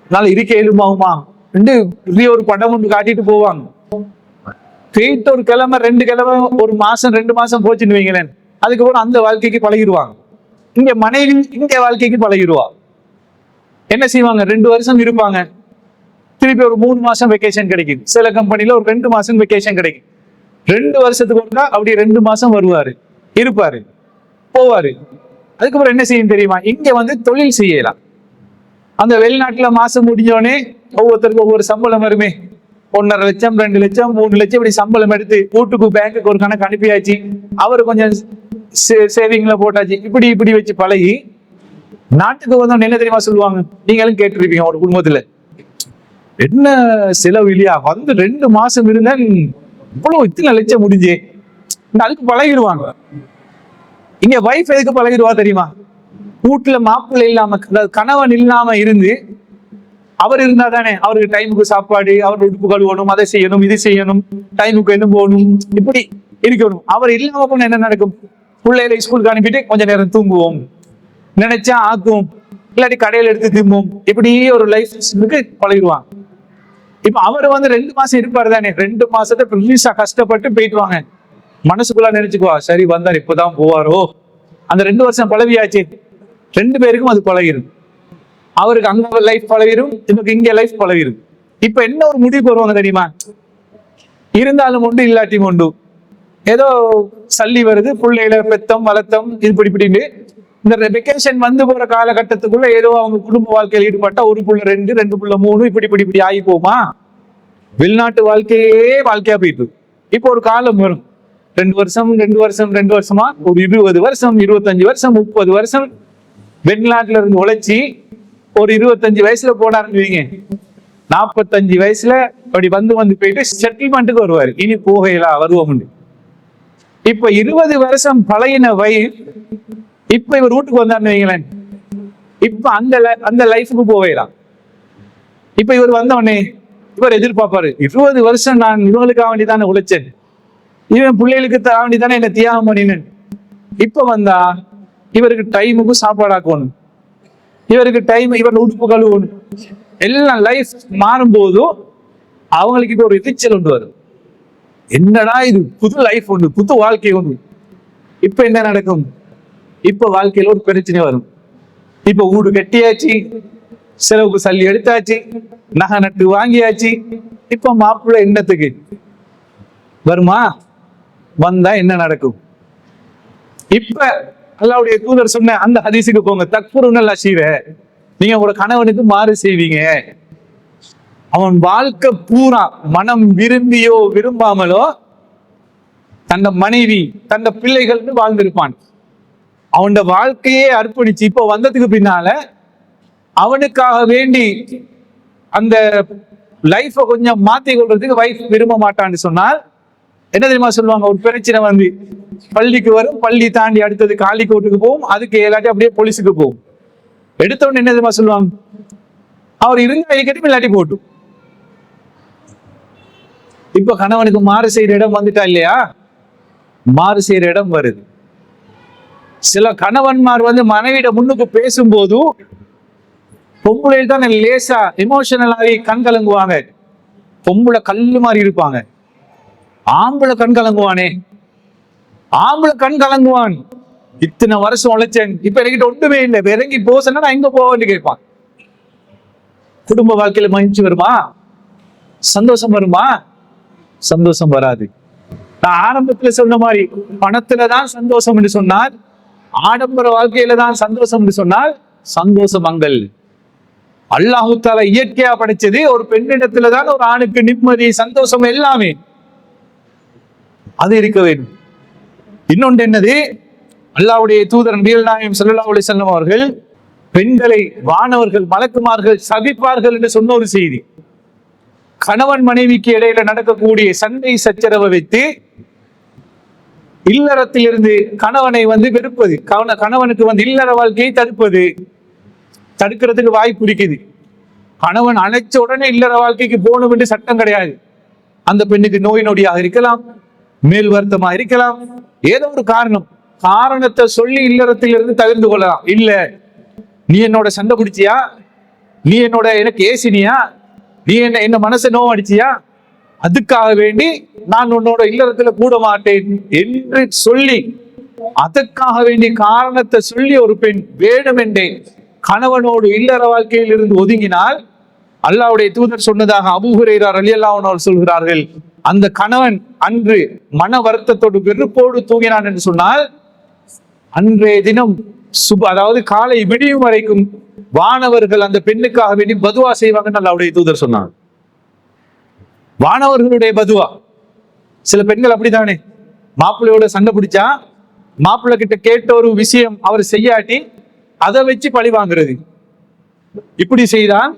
அதனால இருக்க இயலுமாகுமா என்று பெரிய ஒரு படம் ஒன்று காட்டிட்டு போவாங்க. போயிட்டு ஒரு கிழமை 2 கிழமை, ஒரு மாசம் 2 மாசம் போச்சுன்னு வைங்களேன், அதுக்கப்புறம் அந்த வாழ்க்கைக்கு பழகிடுவாங்க. இங்க மனைவி இங்க வாழ்க்கைக்கு பழகிடுவா. என்ன செய்வாங்க, 2 வருஷம் இருப்பாங்க, திருப்பி ஒரு 3 மாசம் வெக்கேஷன் கிடைக்குது. சில கம்பெனில ஒரு 2 மாசம் வெக்கேஷன் கிடைக்கும். 2 வருஷத்துக்கு ஒருக்கா அப்படி 2 மாசம் வருவாரு, இருப்பாரு, போவாரு. அதுக்கப்புறம் என்ன செய்யும் தெரியுமா? இங்க வந்து தொழில் செய்யலாம். அந்த வெளிநாட்டுல மாசம் முடிஞ்சோடனே ஒவ்வொருத்தருக்கும் ஒவ்வொரு சம்பளம் வருமே, 1.5 லட்சம் 2 லட்சம் 3 லட்சம் இப்படி சம்பளம் எடுத்து வீட்டுக்கு பேங்குக்கு ஒரு கணக்கு அனுப்பியாச்சு, அவரு கொஞ்சம் சேவிங்ல போட்டாச்சு, இப்படி இப்படி வச்சு பழகி நாட்டுக்கு வந்தோம். என்ன தெரியுமா சொல்லுவாங்க? நீங்களும் கேட்டிருப்பீங்க ஒரு குடும்பத்துல, என்ன செலவு இல்லையா, வந்து 2 மாசம் இருந்தா இவ்வளவு இத்தனை லட்சம் முடிஞ்சே. அதுக்கு பழகிடுவாங்க. இங்க வைஃப் எதுக்கு பழகிடுவா தெரியுமா? வீட்டுல மாப்பிள்ளை இல்லாம, கணவன் இல்லாம இருந்து அவர் இருந்தா தானே அவருக்கு டைமுக்கு சாப்பாடு, அவர் உடுப்பு கழுவணும், அதை செய்யணும், இது செய்யணும், டைமுக்கு என்ன போகணும், இப்படி இருக்கணும். அவர் இல்லாம போன என்ன நடக்கும்? பிள்ளைகளை ஸ்கூலுக்கு அனுப்பிட்டு கொஞ்ச நேரம் தூங்குவோம், நினைச்சா ஆக்குவோம், இல்லாட்டி கடையில எடுத்து திரும்புவோம், இப்படி ஒரு லைஃப் பழகிடுவாங்க. இப்ப அவர் வந்து 2 மாசம் இருப்பாரு தானே, 2 மாசத்தை ரிலீஸா கஷ்டப்பட்டு போயிட்டு வாங்க. மனசுக்குள்ள நினைச்சுக்குவா, சரி வந்தார் இப்பதான் போவாரோ. அந்த 2 வருஷம் பழவியாச்சு, 2 பேருக்கும் அது பழகிடும். அவருக்கு அங்க லைஃப் பழகிடும், இவருக்கு இங்க லைஃப் பழகிடும். இப்ப என்ன ஒரு முடிவுக்கு வருவாங்க தெரியுமா? இருந்தாலும் உண்டு இல்லாட்டியும் உண்டு, ஏதோ சல்லி வருது, பிள்ளைகளை பெத்தம் வளர்த்தம், இப்படி இப்படின்னு இந்த வெக்கேஷன் வந்து போற காலகட்டத்துக்குள்ள ஏதோ அவங்க குடும்ப வாழ்க்கையில் ஈடுபட்டா 1 புள்ள 2, 2 புள்ள 3, இப்படி இப்படி இப்படி ஆகி போமா. வெளிநாட்டு வாழ்க்கையே வாழ்க்கையா போயிட்டு இப்போ ஒரு காலம் வரும், 2 வருஷம் 2 வருஷம் 2 வருஷமா ஒரு 20 வருஷம் 25 வருஷம் 30 வருஷம் வெளிநாட்டுல இருந்து உழைச்சி ஒரு 25 வயசுல போட ஆரம்பிவீங்க. 45 வயசுல அப்படி வந்து போயிட்டு செட்டில்மெண்ட்டுக்கு வருவாரு. இனி போகையில வருவோம். இப்ப 20 வருஷம் பழையின வயிறு இப்ப இவர் வீட்டுக்கு வந்தாருன்னு வைங்களேன், இப்ப அந்த லைஃபுக்கு போகலாம். இப்ப இவர் வந்தவனே இவர் எதிர்பார்ப்பாரு, 20 வருஷம் நான் இவங்களுக்காக வேண்டிதானே உழைச்சேன், இவன் பிள்ளைகளுக்கு வேண்டிதானே என்ன தியாகம் பண்ணினேன். இப்ப வந்தா இவருக்கு டைமுக்கு சாப்பாடு ஆக்கணும், இவருக்கு டைம், இவர் உடுப்பு கழுவணும், எல்லாம் லைஃப் மாறும் போதும் அவங்களுக்கு இப்ப ஒரு எதிர்ச்சல் ஒன்று வரும். என்னடா இது புது லைஃப் ஒன்று, புது வாழ்க்கை ஒன்று. இப்ப என்ன நடக்கும்? இப்ப வாழ்க்கையில ஒரு பிரச்சனை வரும். இப்ப வீடு கட்டியாச்சு, செலவுக்கு சல்லி எடுத்தாச்சு, நகை நட்டு வாங்கியாச்சு. இப்ப மாப்பிள்ளை என்னத்துக்கு வருமா? வந்தா என்ன நடக்கும்? இப்ப அல்லாஹ்வுடைய தூதர் சொன்ன அந்த ஹதீஸுக்கு போங்க, தக்ஃபுருனல் அஷீர, நீங்க உங்களோட கணவனுக்கு மாறு செய்வீங்க. அவன் வாழ்க்கை பூரா மனம் விரும்பியோ விரும்பாமலோ தன்னை மனைவி தன்னை பிள்ளைகள்னு வாழ்ந்திருப்பான். அவனோட வாழ்க்கையே அர்ப்பணிச்சு இப்போ வந்ததுக்கு பின்னால அவனுக்காக வேண்டி அந்த லைஃபை கொஞ்சம் மாத்தி கொள்றதுக்கு வைஃப் விரும்ப மாட்டான்னு சொன்னால் என்ன தெரியுமா சொல்லுவாங்க? ஒரு பிரச்சனை வந்து பள்ளிக்கு வரும், பள்ளி தாண்டி அடுத்தது காலிக்கோட்டுக்கு போகும், அதுக்கு இல்லாட்டி அப்படியே போலீஸுக்கு போகும். எடுத்தவொன்னு என்ன தெரியுமா சொல்லுவாங்க? அவர் இருந்தா அழிக்கட்டும், இல்லாட்டி போட்டும். இப்ப கணவனுக்கு மாறு செய்யற இடம் வந்துட்டா இல்லையா? மாறு செய்யற இடம் வருது. சில கணவன்மார் வந்து மனைவிட முன்னுக்கு பேசும்போது பொம்பளை தான் லேசா எமோஷனலாகி கண் கலங்குவாங்க. பொம்பளை கல்லு மாதிரி இருப்பாங்க. ஆம்பளை கண் கலங்குவானே, ஆம்பளை கண் கலங்குவான். இத்தனை வருஷம் உழைச்சேன், இப்ப என்கிட்ட ஒன்றுமே இல்லை, இறங்கி போசன்னா நான் எங்க போவேன்னு கேட்பான். குடும்ப வாழ்க்கையில மகிழ்ச்சி வருமா? சந்தோஷம் வருமா? சந்தோஷம் வராது. நான் ஆரம்பத்துல சொன்ன மாதிரி பணத்துலதான் சந்தோஷம் என்று சொன்னால், ஆடம்பர வாழ்க்கையில தான் சந்தோஷம் என்று சொன்னால் சந்தோஷம் அங்கல். அல்லாஹு தஆலா இயற்கையா படைச்சது ஒரு பெண்ணிடத்துலதான் ஒரு ஆணுக்கு நிம்மதி சந்தோஷம் எல்லாமே. அது இருக்க வேண்டும். இன்னொன்று என்னது? அல்லாஹ்வுடைய தூதர் நபிகள் நாயகம் ஸல்லல்லாஹு அலைஹி வஸல்லம் அவர்கள் பெண்களை வானவர்கள் மலக்குமார்கள் சபிப்பார்கள் என்று சொன்ன ஒரு செய்தி. கணவன் மனைவிக்கு இடையில நடக்கக்கூடிய சண்டை சச்சரவை வைத்து இல்லறத்தில் இருந்து கணவனை வந்து வெறுப்பது, கணவனுக்கு வந்து இல்லற வாழ்க்கையை தடுக்கிறதுக்கு வாய்ப்பு இருக்குது. கணவன் அழைச்ச உடனே இல்லற வாழ்க்கைக்கு போகணும் என்று சட்டம் கிடையாது. அந்த பெண்ணுக்கு நோய் நொடியாக இருக்கலாம், மேல் வருத்தமா இருக்கலாம், ஏதோ ஒரு காரணத்தை சொல்லி இல்லறத்தில் இருந்து தவிர்த்து கொள்ளலாம். இல்ல நீ என்னோட சண்டை பிடிச்சியா, நீ என்னோட எனக்கு ஏசினியா, நீ என்ன மனசை நோவடிச்சியா, அதுக்காக வேண்டி நான் உன்னோட இல்லறத்துல கூட மாட்டேன் என்று சொல்லி அதற்காக வேண்டி காரணத்தை சொல்லி ஒரு பெண் வேண்டுமென்றே கணவனோடு இல்லற வாழ்க்கையில் இருந்து ஒதுங்கினால், அல்லாஹ்வுடைய தூதர் சொன்னதாக அபூ ஹுரைரா ரலியல்லாஹு அன்ஹு சொல்கிறார்கள், அந்த கணவன் அன்று மன வருத்தத்தோடு வெறுப்போடு தூங்கினான் என்று சொன்னால், அன்றைய தினம் அதாவது காலை விடியும் வரைக்கும் வானவர்கள் அந்த பெண்ணுக்காக வேண்டி பதுவா செய்வாங்கன்னு அல்லாஹ்வுடைய தூதர் சொன்னாங்க. வானவர்களுடைய பதுவா. சில பெண்கள் அப்படித்தானே, மாப்பிள்ளையோட சண்டை பிடிச்சா மாப்பிள்ளை கிட்ட கேட்ட ஒரு விஷயம் அவர் செய்யாட்டி அதை வச்சு பழி வாங்குறது. இப்படி செய்தால்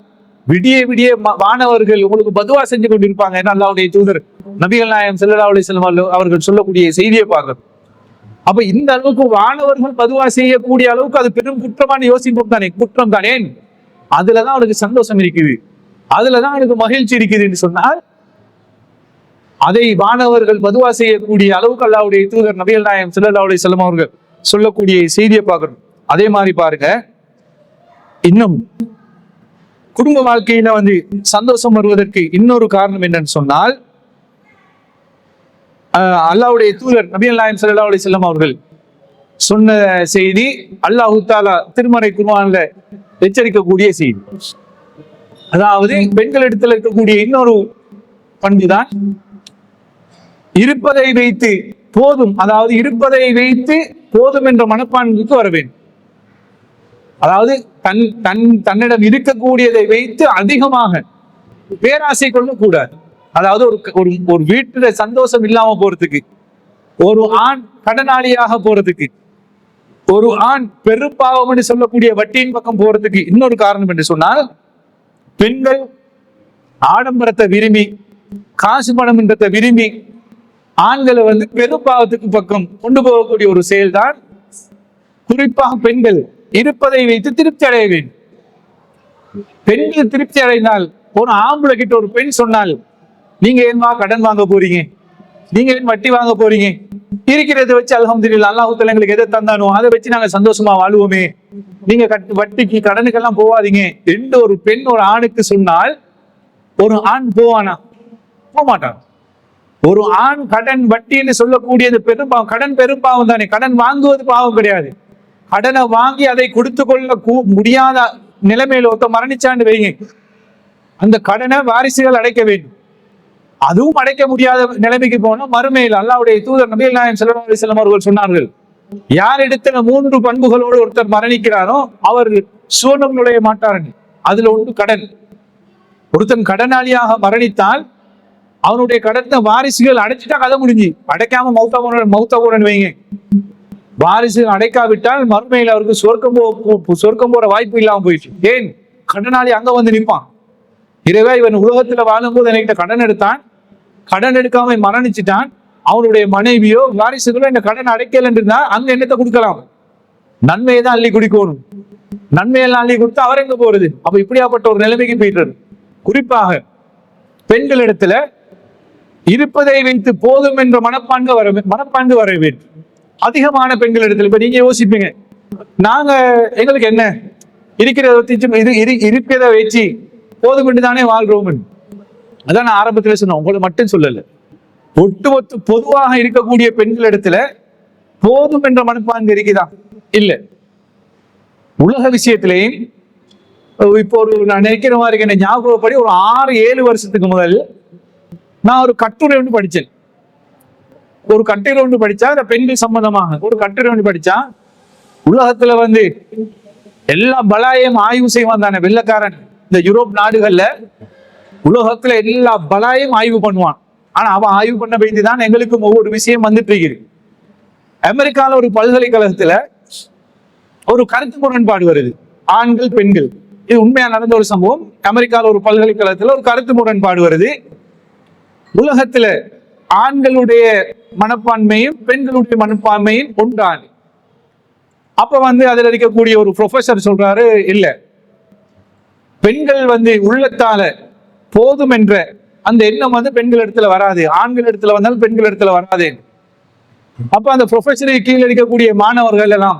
விடிய விடிய வானவர்கள் உங்களுக்கு பதுவா செஞ்சு கொண்டிருப்பாங்க. அல்லாஹ்வுடைய தூதர் நபிகள் நாயகம் ஸல்லல்லாஹு அலைஹி வஸல்லம் அவர்கள் சொல்லக்கூடிய செய்தியை பார்க்கணும். அப்ப இந்த அளவுக்கு வானவர்கள் பதுவா செய்யக்கூடிய அளவுக்கு அது பெரும் குற்றமான யோசிப்போம் தானே, குற்றம் தானே. அதுலதான் அவனுக்கு சந்தோஷம் இருக்குது, அதுலதான் அவனுக்கு மகிழ்ச்சி இருக்குது என்று சொன்னால், அதை வானவர்கள் பதுவா செய்யக்கூடிய அளவுக்கு அல்லாஹ்வுடைய தூதர் நபிகள் நாயகம் ஸல்லல்லாஹு அலைஹி வஸல்லம் அவர்கள் சொல்லக்கூடிய செய்தியை பார்க்கணும். அதே மாதிரி பாருங்க, இன்னும் குடும்ப வாழ்க்கையில சந்தோஷம் வருவதற்கு இன்னொரு காரணம் என்னன்னு சொன்னால், அல்லாஹ்வுடைய தூதர் நபிகள் நாயகம் ஸல்லல்லாஹு அலைஹி வஸல்லம் அவர்கள் சொன்ன செய்தி அல்லாஹ் தஆலா திருமறை குர்ஆன்ல எச்சரிக்கக்கூடிய செய்தி. அதாவது பெண்களிடத்தில் இருக்கக்கூடிய இன்னொரு பண்புதான் இருப்பதை வைத்து போதும், அதாவது இருப்பதை வைத்து போதும் என்ற மனப்பான்மைக்கு வர வேண்டும். அதாவது தன்னிடம் இருக்கக்கூடியதை வைத்து அதிகமாக பேராசை கொள்ளக்கூடாது. அதாவது ஒரு வீட்டுல சந்தோஷம் இல்லாம போறதுக்கு, ஒரு ஆண் கடனாளியாக போறதுக்கு, ஒரு ஆண் பெருப்பாவம் என்று சொல்லக்கூடிய வட்டியின் பக்கம் போறதுக்கு இன்னொரு காரணம் என்று சொன்னால், பெண்கள் ஆடம்பரத்தை விரும்பி காசு பணம் என்றதை விரும்பி ஆண்களை பெருப்பாவத்துக்கு பக்கம் கொண்டு போகக்கூடிய ஒரு செயல்தான். குறிப்பாக பெண்கள் இருப்பதை வைத்து திருப்தி அடைய வேண்டும். பெண்கள் திருப்தி அடைந்தால், ஒரு ஆம்பளை கிட்ட ஒரு பெண் சொன்னால், நீங்க ஏன்மா கடன் வாங்க போறீங்க, நீங்க ஏன் வட்டி வாங்க போறீங்க, இருக்கிறத வச்சு அல்ஹம்துலில்லாஹ் அல்லாஹ் தஆலா எங்களுக்கு எதை தந்தானோ அதை வச்சு நாங்க சந்தோஷமா வாழுவோமே, நீங்க வட்டிக்கு கடனுக்கெல்லாம் போவாதீங்க என்று ஒரு பெண் ஒரு ஆணுக்கு சொன்னால், ஒரு ஆண் போவானா? போக மாட்டான். ஒரு ஆண் கடன் வட்டின்னு சொல்லக்கூடியது பெரும்பாவம். கடன் பெரும்பாவம் தானே, கடன் வாங்குவது பாவம் கிடையாது. கடனை வாங்கி அதை கொடுத்து கொள்ள முடியாத நிலைமையில ஒருத்த மரணிச்சான்னு வைங்க, அந்த கடனை வாரிசுகள் அடைக்க வேண்டும். அதுவும் அடைக்க முடியாத நிலைமைக்கு போனா மறுமையில் அல்லாஹ்வுடைய தூதர் நபிகள் நாயகம் ஸல்லல்லாஹு அலைஹி வஸல்லம் அவர்கள் சொன்னார்கள், யார் இடத்துல 3 பண்புகளோடு ஒருத்தர் மரணிக்கிறாரோ அவர் சுவனம் நுழைய மாட்டார். அதுல ஒன்று கடன். ஒருத்தன் கடனாளியாக மரணித்தால் அவனுடைய கடனை வாரிசுகள் அடைச்சிட்டா கதை முடிஞ்சு. அடைக்காம மௌத்தா போறன்னு வைங்க, வாரிசுகள் அடைக்காவிட்டால் மறுமையில் அவருக்கு சொர்க்கம் போற வாய்ப்பு இல்லாம போயிடுச்சு. ஏன்? கடனாளி அங்க நிற்பான். இரவே இவன் உலகத்துல வாழும்போது என்கிட்ட கடன் எடுத்தான், கடன் எடுக்காம மரணிச்சுட்டான், அவனுடைய மனைவியோ வாரிசுகளோ இந்த கடன் அடைக்கல இருந்தா அங்க என்னத்தை கொடுக்கலாம்? நன்மையை தான் அள்ளி குடிக்கணும். நன்மையெல்லாம் அள்ளி கொடுத்து அவர் எங்க போறது? அப்ப இப்படியாப்பட்ட ஒரு நிலைமைக்கு போயிட்டு, குறிப்பாக பெண்களிடத்துல இருப்பதை வைத்து போதும் என்ற மனப்பான்கு வர வேண்டும். அதிகமான பெண்கள் இடத்துல இப்ப நீங்க யோசிப்பீங்க, நாங்க எங்களுக்கு என்ன இருக்கிறத வச்சு போதும் என்று தானே வாழ்றோம். அதான் நான் ஆரம்பத்துல சொன்னேன், உங்களை மட்டும் சொல்லல, ஒட்டுமொத்த பொதுவாக இருக்கக்கூடிய பெண்கள் இடத்துல போதும் என்ற மனப்பான்கு இருக்குதா? இல்ல. உலக விஷயத்திலையும் இப்போ நான் நினைக்கிற மாதிரி என்ன ஞாபகப்படி ஒரு 6-7 வருஷத்துக்கு முதல் நான் ஒரு கட்டுரை ஒன்று படிச்சேன். ஒரு கட்டுரை ஒன்று படிச்சா, அந்த பெண்கள் சம்பந்தமாக ஒரு கட்டுரை ஒன்று படிச்சா, உலகத்துல எல்லா பலாயையும் ஆய்வு செய்வான் தானே வெள்ளக்காரன். இந்த யூரோப் நாடுகள்ல உலகத்துல எல்லா பலாயும் ஆய்வு பண்ணுவான். ஆனா அவன் ஆய்வு பண்ண வேண்டிதான் எங்களுக்கும் ஒவ்வொரு விஷயம் வந்துட்டு இருக்குது. அமெரிக்கால ஒரு பல்கலைக்கழகத்துல ஒரு கருத்து முரண்பாடு வருது, ஆண்கள் பெண்கள். இது உண்மையா நடந்த ஒரு சம்பவம். அமெரிக்கால ஒரு பல்கலைக்கழகத்துல ஒரு கருத்து முரண்பாடு வருது. உலகத்துல ஆண்களுடைய மனப்பான்மையும் பெண்களுடைய மனப்பான்மையும் ஒன்றான். அப்ப அதுல இருக்கக்கூடிய ஒரு ப்ரொஃபசர் சொல்றாரு, இல்ல, பெண்கள் உள்ளத்தால போதும் என்ற அந்த எண்ணம் பெண்கள் இடத்துல வராது, ஆண்கள் இடத்துல வந்தாலும் பெண்கள் இடத்துல வராது. அப்ப அந்த ப்ரொஃபசரை கீழே இருக்கக்கூடிய மாணவர்கள் எல்லாம்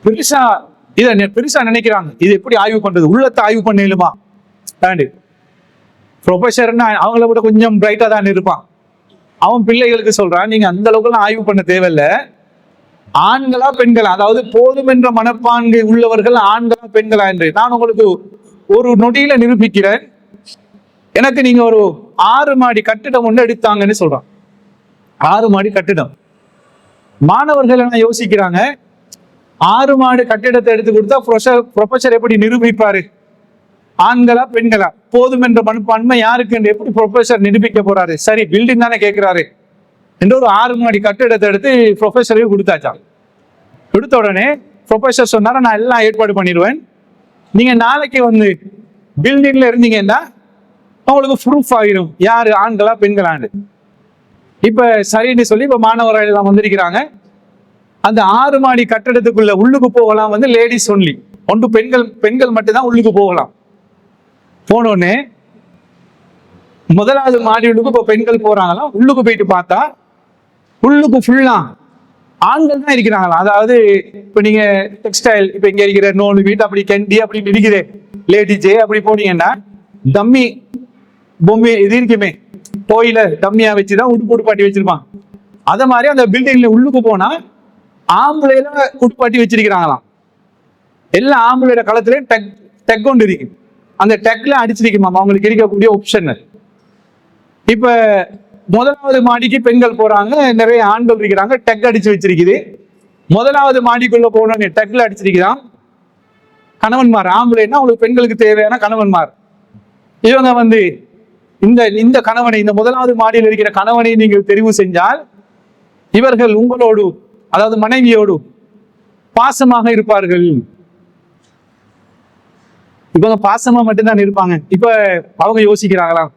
பெருசா நினைக்கிறாங்க, இது எப்படி ஆய்வு பண்றது, உள்ளத்தை ஆய்வு பண்ணலுமா? ப்ரொஃபசர்னா அவங்கள விட கொஞ்சம் பிரைட்டா தான் இருப்பான். அவன் பிள்ளைகளுக்கு சொல்றான், நீங்க அந்த அளவுக்கு ஆய்வு பண்ண தேவையில்ல, ஆண்களா பெண்களா, அதாவது போதும் என்ற மனப்பான்கு உள்ளவர்கள் ஆண்களா பெண்களா என்று நான் உங்களுக்கு ஒரு நொடியில நிரூபிக்கிறேன். எனக்கு நீங்க ஒரு 6 மாடி கட்டிடம் ஒண்ணு எடுத்தாங்கன்னு சொல்றான். 6 மாடி கட்டிடம். மாணவர்கள் என்ன யோசிக்கிறாங்க, 6 மாடி கட்டிடத்தை எடுத்து கொடுத்தா ப்ரொஃபசர் எப்படி நிரூபிப்பாரு? ஆண்களா பெண்களா? போதும் என்ற மனப்பான்மை யாருக்கு என்று எப்படி ப்ரொஃபசர் நிரூபிக்க போறாரு? சரி, பில்டிங் தானே கேட்கிறாரு என்று ஒரு 6 மாடி கட்டிடத்தை எடுத்து ப்ரொஃபசரையும் கொடுத்தாச்சான். கொடுத்த உடனே ப்ரொஃபசர் சொன்னார, நான் எல்லாம் ஏற்பாடு பண்ணிடுவேன், நீங்க நாளைக்கு வந்து பில்டிங்ல இருந்தீங்கன்னா உங்களுக்கு ப்ரூஃப் ஆகிடும் யாரு ஆண்களா பெண்களான்னு. இப்ப சரின்னு சொல்லி இப்ப மாணவர்கள் எல்லாம் வந்திருக்கிறாங்க. அந்த 6 மாடி கட்டடத்துக்குள்ள உள்ளுக்கு போகலாம் வந்து லேடிஸ் ஒன்லி, ஒன்று பெண்கள் மட்டும்தான் உள்ளுக்கு போகலாம். போனோடனே முதலாவது மாடி உள்ளுக்கு இப்ப பெண்கள் போறாங்களாம். உள்ளுக்கு போயிட்டு பார்த்தா உள்ளுக்கு ஃபுல்லா ஆண்கள் தான் இருக்கிறாங்களா. அதாவது இப்ப நீங்க டெக்ஸ்டைல் இப்ப இங்க இருக்கிற நூல் வீட்டு அப்படி கண்டி அப்படி இருக்கிற லேடிஸே அப்படி போனீங்கன்னா டம்மி பொம்மை இது இருக்குமே, கோயில டம்மியா வச்சுதான் உடுப்பாட்டி வச்சிருப்பான். அத மாதிரி அந்த பில்டிங்ல உள்ளுக்கு போனா ஆம்பளையில உடுப்பாட்டி வச்சிருக்கிறாங்களாம். எல்லா ஆம்பளையோட களத்திலயும் டெக் கொண்டு இருக்கு. அந்த டெக்ல அடிச்சிருக்குமா அவங்களுக்கு இருக்கக்கூடிய ஆப்ஷன். இப்ப முதலாவது மாடிக்கு பெண்கள் போறாங்க, நிறைய ஆண்கள் இருக்கிறாங்க, டெக் அடிச்சு வச்சிருக்குது. முதலாவது மாடிக்குள்ள போனோன்னு டெக்ல அடிச்சிருக்கிறான் கணவன்மார். ஆம்பளைன்னா அவங்களுக்கு பெண்களுக்கு தேவையான கணவன்மார். இவங்க வந்து இந்த கணவனை, இந்த முதலாவது மாடியில் இருக்கிற கணவனை நீங்கள் தெரிவு செஞ்சால் இவர்கள் உங்களோடு, அதாவது மனைவியோடு பாசமாக இருப்பார்கள். இவங்க பாசமா மட்டும்தான் இருப்பாங்க. இப்ப அவங்க யோசிக்கிறாங்களாம்,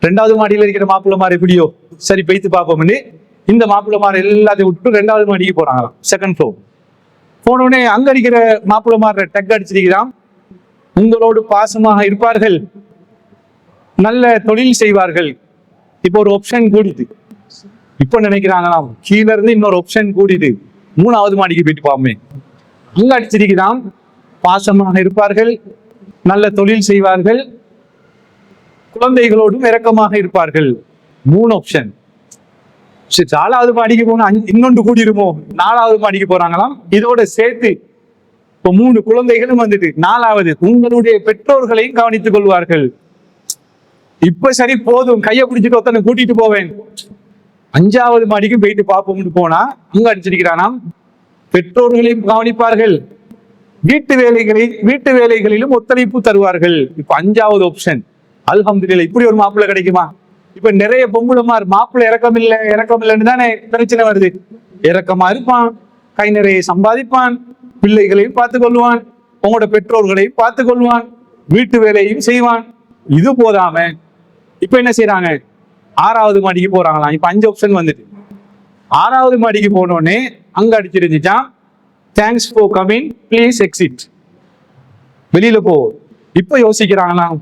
2வது மாடியில் இருக்கிற மாப்பிள்ளமார் எப்படியோ, சரி போய்த்து பார்ப்போம்னு இந்த மாப்பிள்ளமார் எல்லாத்தையும் விட்டு 2வது மாடிக்கு போறாங்களாம், 2nd floor. போனோடனே அங்க இருக்கிற மாப்பிள்ளமார் டெக் அடிச்சிருக்கிறான், உங்களோடு பாசமாக இருப்பார்கள், நல்ல தொழில் செய்வார்கள். இப்போ ஒரு ஆப்ஷன் கூடிது. இப்ப நினைக்கிறாங்களாம், கீழ இருந்து இன்னொரு ஆப்ஷன் கூடிது, 3வது மாடிக்கு போயிட்டு பாப்போமே. அங்க அடிச்சிருக்கிறான், பாசமாக இருப்பார்கள், நல்ல தொழில் செய்வார்கள், குழந்தைகளோடும் இரக்கமாக இருப்பார்கள். 3 ஆப்ஷன். சரி, 4வது மாடிக்கு போனா இன்னொன்று கூடிருமோ, 4வது மாடிக்கு போறாங்களாம். இதோட சேர்த்து இப்ப 3 குழந்தைகளும் வந்துட்டு 4வது உங்களுடைய பெற்றோர்களையும் கவனித்துக் கொள்வார்கள். இப்ப சரி போதும், கையை பிடிச்சிட்டு ஒருத்தனை கூட்டிட்டு போவேன். 5வது மாடிக்கு போயிட்டு பார்ப்போம்னு போனா அங்க அடிச்சிருக்கிறானாம், பெற்றோர்களையும் கவனிப்பார்கள், வீட்டு வேலைகளிலும் ஒத்துழைப்பு தருவார்கள். இப்ப 5வது ஆப்ஷன். அல்ஹம்துலில்லாஹ், இப்படி ஒரு மாப்பிள்ளை கிடைக்குமா? இப்ப நிறைய பொம்பளைமார் மாப்பிள்ளை இறக்கம் இல்லைன்னு தானே பிரச்சனை வருது. இறக்கமா இருப்பான், கை நிறைய சம்பாதிப்பான், பிள்ளைகளையும் பார்த்துக் கொள்வான், உங்களோட பெற்றோர்களையும் பார்த்துக் கொள்வான், வீட்டு வேலையும் செய்வான். இது போதாம இப்ப என்ன செய்யறாங்க, 6வது மாடிக்கு போறாங்களாம். இப்ப 5 ஆப்ஷன் வந்துட்டு 6வது மாடிக்கு போனோடனே அங்க அடிச்சிருந்துச்சான், thanks for coming, please exit, வெளியில போ. இப்ப யோசிக்கிறாங்களாம்,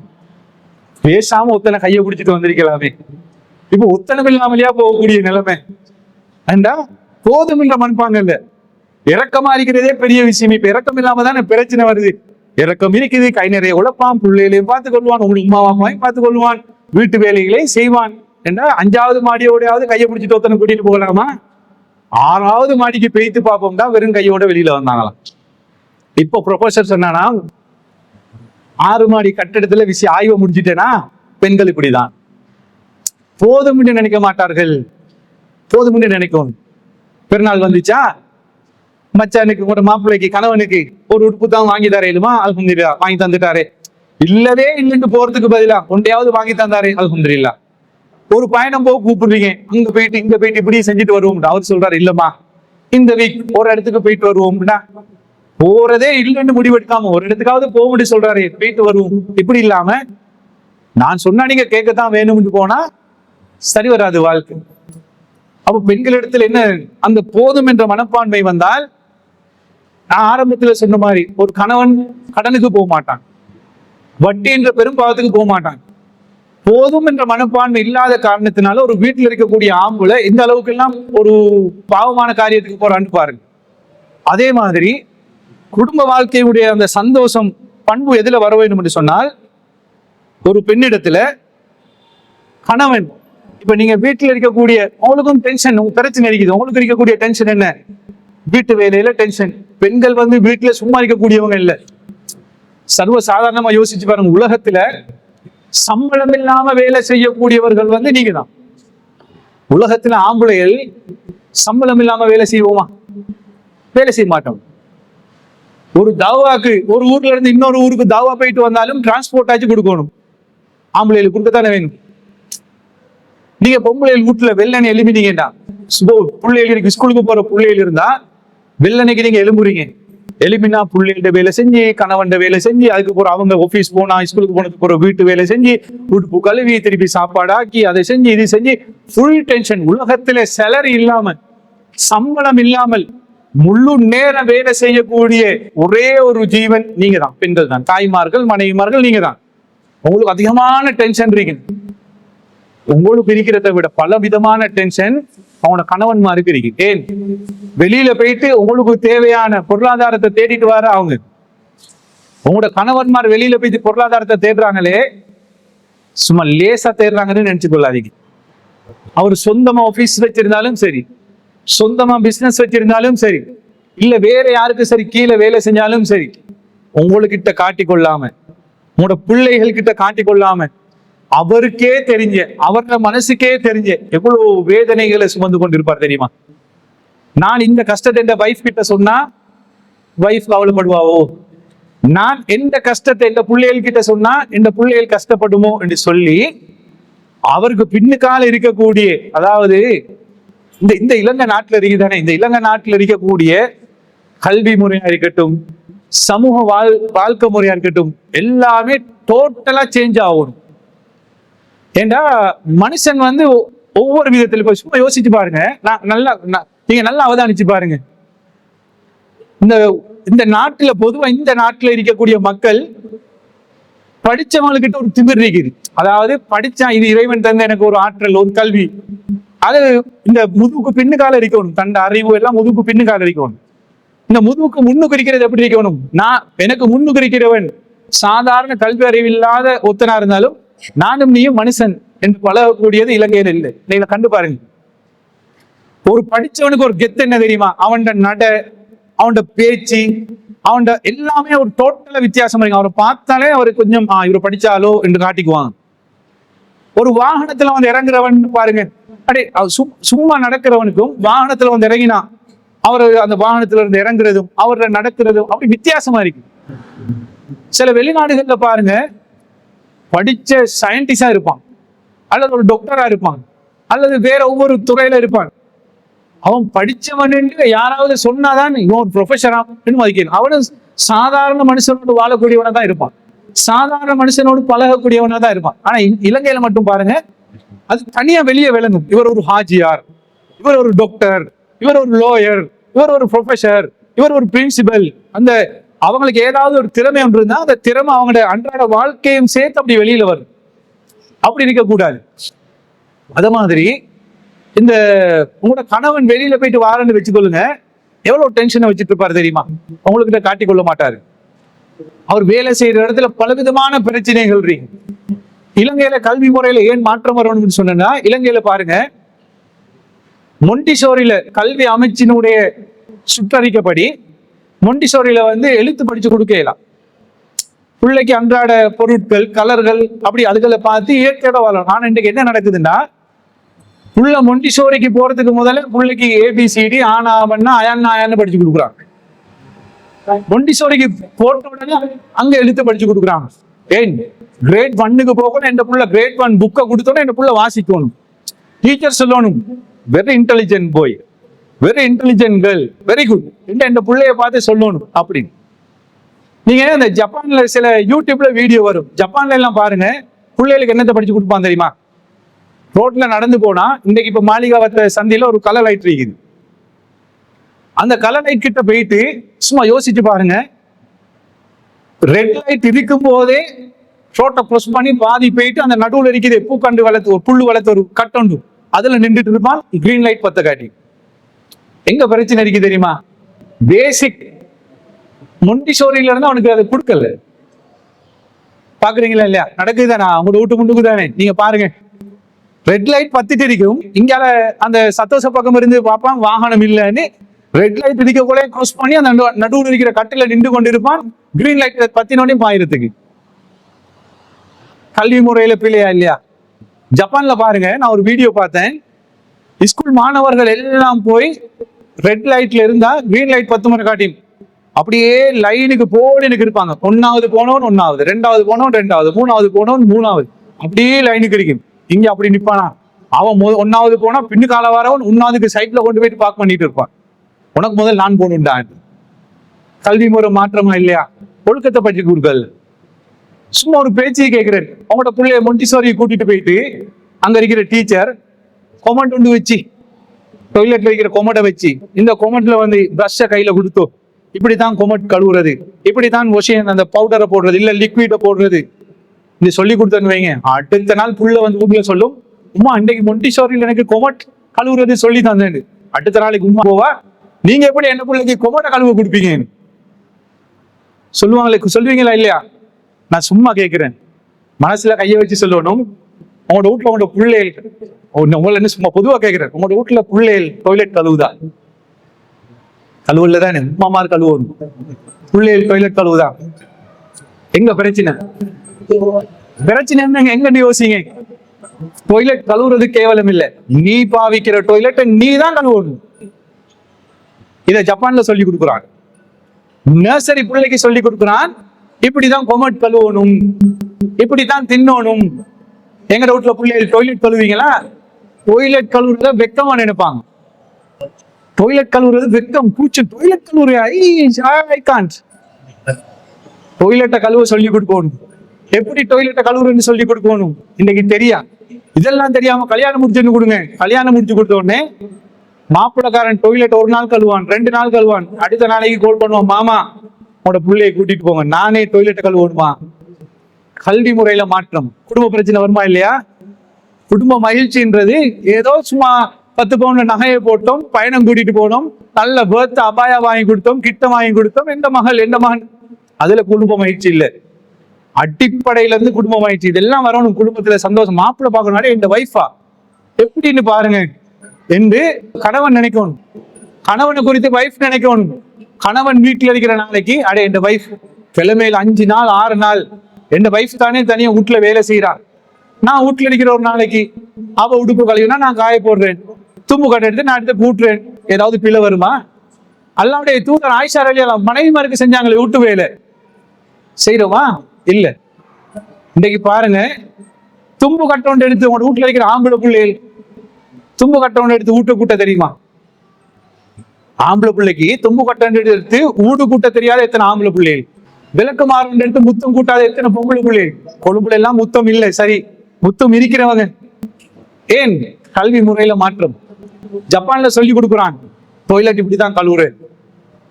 பேசாம ஒத்தனை கையை பிடிச்சிட்டு வந்திருக்கலாமே. இப்ப ஒத்தனை இல்லாமலையா போகக்கூடிய நிலைமை. ஏண்டா போதும் என்ற மண்பாங்கல்ல, இறக்கமா இருக்கிறதே பெரிய விஷயம். இப்ப இறக்கம் இல்லாம தானே பிரச்சனை வருது. இறக்கம் இருக்குது, கை நிறைய உழைப்பான், பிள்ளைகளையும் பார்த்துக் கொள்வான், உங்களுக்கு உமா அம்மாவையும் பார்த்துக் கொள்வான், வீட்டு வேலைகளையும் செய்வான். ஏண்டா 5வது மாடியோடையாவது கையை பிடிச்சிட்டு ஒத்தனை கூட்டிட்டு போகலாமா? 6வது மாடிக்கு பெய்த்து பார்ப்போம்டா வெறும் கையோட வெளியில வந்தாங்களாம். இப்போ ப்ரொஃபசர் சொன்னானா, 6 மாடி கட்டிடத்துல ஆய்வு முடிச்சுட்டேனா பெண்கள் இப்படிதான். போதும் என்று நினைக்க மாட்டார்கள், போதும் என்று நினைக்கும். பெருநாள் வந்துச்சா, மச்சானுக்கு ஒரு மாப்பிள்ளைக்கு கணவனுக்கு ஒரு உடுப்பு தான் வாங்கி தரேலுமா, அல்ஹம்துலில்லாஹ் வாங்கி தந்துட்டாரு. இல்லவே இல்லைன்னு போறதுக்கு பதிலா ஒன்றையாவது வாங்கி தந்தாரு, அல்ஹம்துலில்லாஹ். ஒரு பயணம் போக கூப்பிடுறீங்க, அங்க போயிட்டு இங்க போயிட்டு இப்படி செஞ்சுட்டு வருவோம். அவர் சொல்றாரு, இல்லம்மா இந்த வீக் ஒரு இடத்துக்கு போயிட்டு வருவோம்னா, போறதே இல்லைன்னு முடிவெடுக்காம ஒரு இடத்துக்காவது போக சொல்றாரு, போயிட்டு வருவோம். இப்படி இல்லாம நான் சொன்னா நீங்க கேட்கத்தான் வேணும்னு போனா சரி வராது வாழ்க்கை. அப்ப பெண்களிடத்துல என்ன, அந்த போதும் என்ற மனப்பான்மை வந்தால், நான் ஆரம்பத்துல சொன்ன மாதிரி ஒரு கணவன் கடனுக்கு போக மாட்டான், வட்டி என்ற பெரும்பாவத்துக்கு போக மாட்டான். போதும் என்ற மனப்பான்மை இல்லாத காரணத்தினால ஒரு வீட்டில் இருக்கக்கூடிய ஆம்பளை இந்த அளவுக்கு எல்லாம் ஒரு பாவமான காரியத்துக்கு போறான்னு பாருங்க. அதே மாதிரி குடும்ப வாழ்க்கையுடைய அந்த சந்தோஷம் பண்பு எதுல வர வேண்டும் என்று சொன்னால், ஒரு பெண்ணிடத்துல கணவன், இப்ப நீங்க வீட்டில் இருக்கக்கூடிய அவங்களுக்கும் டென்ஷன், பிரச்சனை இருக்குது, உங்களுக்கு இருக்கக்கூடிய டென்ஷன் என்ன, வீட்டு வேலையில டென்ஷன். பெண்கள் வந்து வீட்டுல சும்மா இருக்கக்கூடியவங்க இல்ல. சர்வ சாதாரணமா யோசிச்சு பாருங்க, உலகத்துல சம்பளம் இல்லாம வேலை செய்யக்கூடியவர்கள் வந்து நீங்க தான். உலகத்துல ஆம்பளைகள் சம்பளம் இல்லாம வேலை செய்வோமா? வேலை செய்ய மாட்டோம். ஒரு தாவாக்கு ஒரு ஊர்ல இருந்து இன்னொரு ஊருக்கு தாவா போயிட்டு வந்தாலும் டிரான்ஸ்போர்ட் ஆச்சு கொடுக்கணும். ஆம்பளைகளுக்கு கொடுக்கத்தானே வேணும். நீங்க பொம்பளைகள் வீட்டுல வெள்ளனை எலும்பினீங்கடா, பிள்ளைகளுக்கு ஸ்கூலுக்கு போற பிள்ளைகள் இருந்தா வெள்ளனைக்கு நீங்க எலும்புறீங்க. எலும்பினா பிள்ளைகிட்ட வேலை செஞ்சு, கணவன் வேலை செஞ்சு, அதுக்கப்புறம் அவங்க ஆபீஸ் போனா ஸ்கூலுக்கு போனதுக்கு போற வீட்டு வேலை செஞ்சு, உடுப்பு கழுவி திருப்பி சாப்பாடு ஆக்கி அதை செஞ்சு இது செஞ்சு ஃபுல் டென்ஷன். உலகத்துல சேலரி இல்லாம சம்பளம் இல்லாமல் முழு நேர வேலை செய்யக்கூடிய ஒரே ஒரு ஜீவன் நீங்க தான். பெண்கள் தான், தாய்மார்கள், மனைவிமார்கள் நீங்க தான். உங்களுக்கு அதிகமான டென்ஷன் இருக்கு. உங்களுக்கு இருக்கிறத விட பல விதமான டென்ஷன் அவனோட கணவன்மாருக்கு இருக்கு. ஏன்? வெளியில போயிட்டு உங்களுக்கு தேவையான பொருளாதாரத்தை தேடிட்டு வர அவங்க. உங்களோட கணவன்மார் வெளியில போயிட்டு பொருளாதாரத்தை தேடுறாங்களே, சும்மா லேசா தேடுறாங்கன்னு நினைச்சு கொள்ளாதீங்க. அவர் சொந்தமா ஆபீஸ் வச்சிருந்தாலும் சரி, சொந்தமா பிசினஸ் வச்சிருந்தாலும் சரி, இல்ல வேற யாருக்கு சரி கீழே வேலை செஞ்சாலும் சரி, உங்களுக்கிட்ட காட்டிக்கொள்ளாம, உங்களோட பிள்ளைகள் கிட்ட காட்டிக்கொள்ளாம, அவருக்கே தெரிஞ்ச, அவரோட மனசுக்கே தெரிஞ்ச எவ்வளவு வேதனைகளை சுமந்து கொண்டிருப்பார் தெரியுமா? நான் இந்த கஷ்டத்தை என் வைஃப் கிட்ட சொன்னா வைஃப் கவலைப்படுவாவோ, நான் எந்த கஷ்டத்தை என் பிள்ளைகள் கிட்ட சொன்னா என் பிள்ளைகள் கஷ்டப்படுமோ என்று சொல்லி அவருக்கு பின்னுக்கால இருக்கக்கூடிய, அதாவது இந்த இலங்கை நாட்டுல இருக்குதானே, இந்த இலங்கை நாட்டுல இருக்கக்கூடிய கல்வி முறையா இருக்கட்டும், சமூக வாழ்க்கை முறையா இருக்கட்டும், எல்லாமே டோட்டலா சேஞ்ச் ஆகணும். ஏண்டா மனுஷன் வந்து ஒவ்வொரு விதத்துல போய் சும்மா யோசிச்சு பாருங்க. நீங்க நல்லா அவதானிச்சு பாருங்க. இந்த நாட்டுல பொதுவா இந்த நாட்டுல இருக்கக்கூடிய மக்கள் படிச்சவங்ககிட்ட ஒரு திமிர் இருக்குது. அதாவது படிச்சா இது இறைவன் தந்த எனக்கு ஒரு ஆற்றல், ஒரு கல்வி, அது இந்த முதுகுக்கு பின்னுக்கால இருக்கணும். தண்ட அறிவு எல்லாம் முதுகுக்கு பின்னுக்கால இருக்கணும். இந்த முதுகுக்கு முன்னுக்கு இருக்கிறது எப்படி இருக்கணும்? எனக்கு முன்னுக்கு இருக்கிறவன் சாதாரண கல்வி அறிவு இல்லாத ஒத்தனா இருந்தாலும் நானும் நீயும் மனுஷன் என்று பழகக்கூடியது இலங்கையில் இல்லை. நீங்க கண்டு பாருங்க. ஒரு படிச்சவனுக்கு ஒரு கெத்து என்ன தெரியுமா? அவன் நட, அவன் பேச்சு, அவன் எல்லாமே ஒரு டோட்டலா வித்தியாசம் இருக்கு. அவரை பார்த்தாலே அவரு கொஞ்சம் இவரை படிச்சாலோ என்று காட்டிக்குவாங்க. ஒரு வாகனத்துல வந்து இறங்குறவன் பாருங்க, அடே சும்மா நடக்கிறவனுக்கும் வாகனத்துல வந்து இறங்கினா அவர் அந்த வாகனத்துல இருந்து இறங்குறதும் அவரை நடக்கிறதும் அப்படி வித்தியாசமா இருக்கு. சில வெளிநாடுகள்ல பாருங்க, படிச்ச சயின்டிஸ்டா இருப்பான், அல்லது ஒரு டாக்டரா இருப்பான், அல்லது வேற ஒவ்வொரு துறையில இருப்பான். அவன் படிச்சவன் என்று யாராவது சொன்னாதான் இவன் ஒரு ப்ரொஃபஸரா மதிக்கணும். அவனும் சாதாரண மனுஷனோடு வாழக்கூடியவனா தான் இருப்பான், சாதாரண மனுஷனோடு பழகக்கூடியவனா தான் இருப்பான். ஆனா இலங்கையில மட்டும் பாருங்க, அது தனியா வெளியே விளங்கும். இவர் ஒரு ஹாஜியார், இவர் ஒரு டாக்டர், இவர் ஒரு லோயர், இவர் ஒரு ப்ரொஃபஸர், இவர் ஒரு பிரின்சிபல். அந்த அவங்களுக்கு ஏதாவது ஒரு திறமை ஒன்று இருந்தா அந்த திறமை அவங்களோட அன்றாட வாழ்க்கையும் சேர்த்து அப்படி வெளியில வரும். அப்படி இருக்கக்கூடாது. அத மாதிரி இந்த உங்களோட கணவன் வெளியில போயிட்டு வாரன்னு வச்சுக்கொள்ளுங்க, எவ்வளவு டென்ஷனை வச்சுட்டு இருப்பாரு தெரியுமா? உங்ககிட்ட காட்டிக்கொள்ள மாட்டாரு. அவர் வேலை செய்யற இடத்துல பலவிதமான பிரச்சனைகள் இருக்கு. இலங்கையில கல்வி முறையில ஏன் மாற்றம் வரணும்னு சொன்னா, இலங்கையில பாருங்க, மொண்டிசோரியில கல்வி அமைச்சினுடைய சுற்றறிக்கப்படி மொண்டிசோரியில வந்து எழுத்து படிச்சு கொடுக்கலாம். பிள்ளைக்கு அன்றாட பொருட்கள், கலர்கள், அப்படி அதுகளை பார்த்து இயற்கையோட வாழணும். ஆனா இன்றைக்கு என்ன நடக்குதுன்னா, புள்ள மொண்டிசோரிக்கு போறதுக்கு முதல்ல பிள்ளைக்கு ஏபிசிடி ஆனா பண்ணா அயான்னு படிச்சு கொடுக்குறாங்க. மொண்டிசோரிக்கு போட்ட உடனே அங்க எழுத்து படிச்சு கொடுக்குறாங்க. ஏன்? கிரேட் 1க்கு போகணும், என் புள்ள கிரேட் 1 புக்கை கொடுத்தோன்னா என் புள்ள வாசிக்கணும். டீச்சர் சொல்லணும், very intelligent boy, very intelligent girl, very good என் பிள்ளைய பார்த்து சொல்லணும் அப்படின்னு. நீங்க இந்த ஜப்பான்ல சில யூடியூப்ல வீடியோ வரும். ஜப்பான்ல எல்லாம் பாருங்க, பிள்ளைகளுக்கு என்னத்தை படிச்சு கொடுப்பான் தெரியுமா? ரோட்ல நடந்து போனா, இன்னைக்கு இப்ப மாளிகாவத்த சந்தியில ஒரு கலர் லைட் இருக்குது. அந்த கலர் லைட் கிட்ட போயிட்டு சும்மா யோசிச்சு பாருங்க, ரெட் லைட் இருக்கும் போதே ரோட்டை க்ளோஸ் பண்ணி பாதி போயிட்டு அந்த நடுவில் இருக்குது பூக்கண்டு வளர்த்து ஒரு புல்லு வளர்த்து ஒரு கட்டண்டு, அதுல நின்றுட்டு இருப்பான். கிரீன் லைட் பத்த காட்டி. எங்க பிரச்சனை இருக்கு தெரியுமா? பேசிக் மொண்டிசோரியில இருந்து அவனுக்கு அதை கொடுக்கல. பாக்குறீங்களா இல்லையா? நடக்குதுதானா? உங்களோட வீட்டு முண்டுக்கு தானே. நீங்க பாருங்க, ரெட் லைட் பத்திட்டு இருக்கும், இங்கால அந்த சத்தோச பக்கம் இருந்து பார்ப்பான் வாகனம் இல்லைன்னு. ரெட் லைட் இருக்க கூட க்ரோஸ் பண்ணி அந்த நடுவில் இருக்கிற கட்டில நின்று கொண்டிருப்பான். கிரீன் லைட் பத்தினோடையும் பாயிரத்துக்கு கல்வி முறையில பிள்ளையா இல்லையா? ஜப்பான்ல பாருங்க, நான் ஒரு வீடியோ பார்த்தேன். ஸ்கூல் மாணவர்கள் எல்லாம் போய் ரெட் லைட்ல இருந்தா கிரீன் லைட் 10 முறை காட்டியும் அப்படியே லைனுக்கு போடுனுக்கு இருப்பாங்க. 1வது போனவன் 1வது, 2வது போனவன் 2வது, 3வது போனவன் 3வது, அப்படியே லைனுக்கு இருக்கும். இங்க அப்படி நிப்பானா? அவன் 1வது போனா பின்னுக்கால வரவன் 1வதுக்கு சைட்ல கொண்டு போயிட்டு பார்க் பண்ணிட்டு இருப்பான். உனக்கு முதல் நான் போகணும்டான். கல்வி முறை மாற்றமா இல்லையா? ஒழுக்கத்தை பற்றி கூறுகள். சும்மா ஒரு பேச்சு கேட்கிறேன். அவங்களோட பிள்ளைய மொண்டிசோரி கூட்டிட்டு போயிட்டு அங்க இருக்கிற டீச்சர் கொமெண்ட் ஒன்று வச்சு, டொய்லெட்ல இருக்கிற கொமெண்டை வச்சு, இந்த கொமெண்ட்ல வந்து பிரஷ்ஷை கையில கொடுத்தோம், இப்படித்தான் கொமெண்ட் கழுவுறது, இப்படித்தான் ஒஷியன் அந்த பவுடரை போடுறது, இல்ல லிக்விட போடுறது, இந்த சொல்லி கொடுத்தேன்னு வைங்க. அடுத்த நாள் புள்ள வந்து வீட்டுல சொல்லும், உமா இன்றைக்கு மொண்டிசோரியில் எனக்கு கொமெண்ட் கழுவுறது சொல்லி தந்தேன். அடுத்த நாளைக்கு உமா போவா, நீங்க எப்படி என்ன பிள்ளைக்கு கொமெண்ட கழுவ கொடுப்பீங்க சொல்லுவாங்களே, சொல்லுவீங்களா இல்லையா? நான் சும்மா கேட்கிறேன், மனசுல கையை வச்சு சொல்லணும். உங்களோட வீட்டுல உங்களோட பிள்ளைகள், உங்களை என்ன சும்மா பொதுவா கேட்கிறேன், உங்களோட வீட்டுல பிள்ளைகள் டாய்லெட் கழுவுதா? கழுவுல தானே உமாமார் கழுவணும். பிள்ளைகள் டாய்லெட் கழுவுதா? எங்க பிரச்சனை? பிரச்சனை எங்க யோசிங்க. டாய்லெட் கழுவுறது கேவலம் இல்ல, நீ பாவிக்கிற டாய்லெட்டை நீ தான் கழுவணும். இத ஜப்பான்ல சொல்லி கொடுக்குறான். நர்சரி பிள்ளைக்கு சொல்லி கொடுக்குறான், இப்படிதான் கொமெண்ட் கழுவணும், இப்படித்தான் தின்னணும். எங்க வீட்டுல பிள்ளைகள் டாய்லெட் கழுவீங்களா? டாய்லெட் கழுவுறத வெக்கமா நினைப்பாங்க. டாய்லெட் கழுவுறது வெக்கம், கூச்சு. டாய்லெட் கழுவுறியா? டாய்லெட்டை கழுவ சொல்லி கொடுக்கணும். எப்படி டாய்லெட்டை கழுவுறன்னு சொல்லி கொடுக்கணும் இன்னைக்கு தெரியா? இதெல்லாம் தெரியாம கல்யாணம் முடிச்சுன்னு கொடுங்க. கல்யாணம் முடிச்சு கொடுத்த உடனே மாப்பிள்ளக்காரன் டாய்லெட் ஒரு நாள் கழுவான், 2 நாள் கழுவான். அடுத்த நாளைக்கு கால் பண்ணுவான், மாமா உன்னோட பிள்ளையை கூட்டிட்டு போங்க, நானே டாய்லெட்டை கழுவணுமா? கல்வி முறையில மாற்றம். குடும்ப பிரச்சனை வருமா இல்லையா? குடும்ப மகிழ்ச்சின்றது ஏதோ சும்மா 10 பவுன்ல நகையை போட்டோம், பயணம் கூட்டிட்டு போனோம், நல்ல பேர்த் அபாயா வாங்கி கொடுத்தோம், கிட்ட வாங்கி கொடுத்தோம், எந்த மகள் எந்த மகன், அதுல குடும்ப மகிழ்ச்சி இல்லை. அடிப்படையில இருந்து குடும்ப மகிழ்ச்சி இதெல்லாம் வரணும். குடும்பத்துல சந்தோஷம். மாப்பிள்ளை பார்க்கணும்னாலே இந்த வைஃபா எப்படின்னு பாருங்க என்று கணவன் நினைக்கணும். கணவனை குறித்து வைஃப் நினைக்கணும். கணவன் வீட்டுல இருக்கிற நாளைக்கு அடே இந்த வைஃப் கிழமையில 5 நாள் 6 நாள் என் வைஃப் தானே தனியா வீட்டுல வேலை செய்யறா. நான் வீட்டுல இருக்கிற ஒரு நாளைக்கு அவ உடுப்பு கழிவுனா நான் காய போடுறேன், தும்பு கட்டை எடுத்து நான் எடுத்து கூட்டுறேன். ஏதாவது பிள்ளை வருமா? அல்லாவுடைய தூதர் ஆயிஷா ரலியல்லாஹு மனைவிமாருக்கு செஞ்சாங்களே வீட்டு வேலை, செய்யறோமா? இல்ல. இன்னைக்கு பாருங்க, தும்பு கட்டோண்டு எடுத்து உங்க வீட்டுல இருக்கிற ஆம்பளை பிள்ளைகள் தும்பு கட்டோண்டு எடுத்து வீட்டு கூட்ட தெரியுமா? ஆம்பளை பிள்ளைக்கு தும்பு கட்டோண்டு எடுத்து வீடு கூட்ட தெரியாத எத்தனை ஆம்பளை பிள்ளைகள். விளக்கு மாறு எடுத்து முத்தம் கூட்டாத எத்தனை பொம்பளை பிள்ளைகள். கொழும்புல எல்லாம் முத்தம் இல்லை, சரி, முத்தம் இருக்கிறவங்க. ஏன்? கல்வி முறையில மாற்றம். ஜப்பான்ல சொல்லி கொடுக்குறான், டாய்லெட் இப்படிதான் கழுவுற.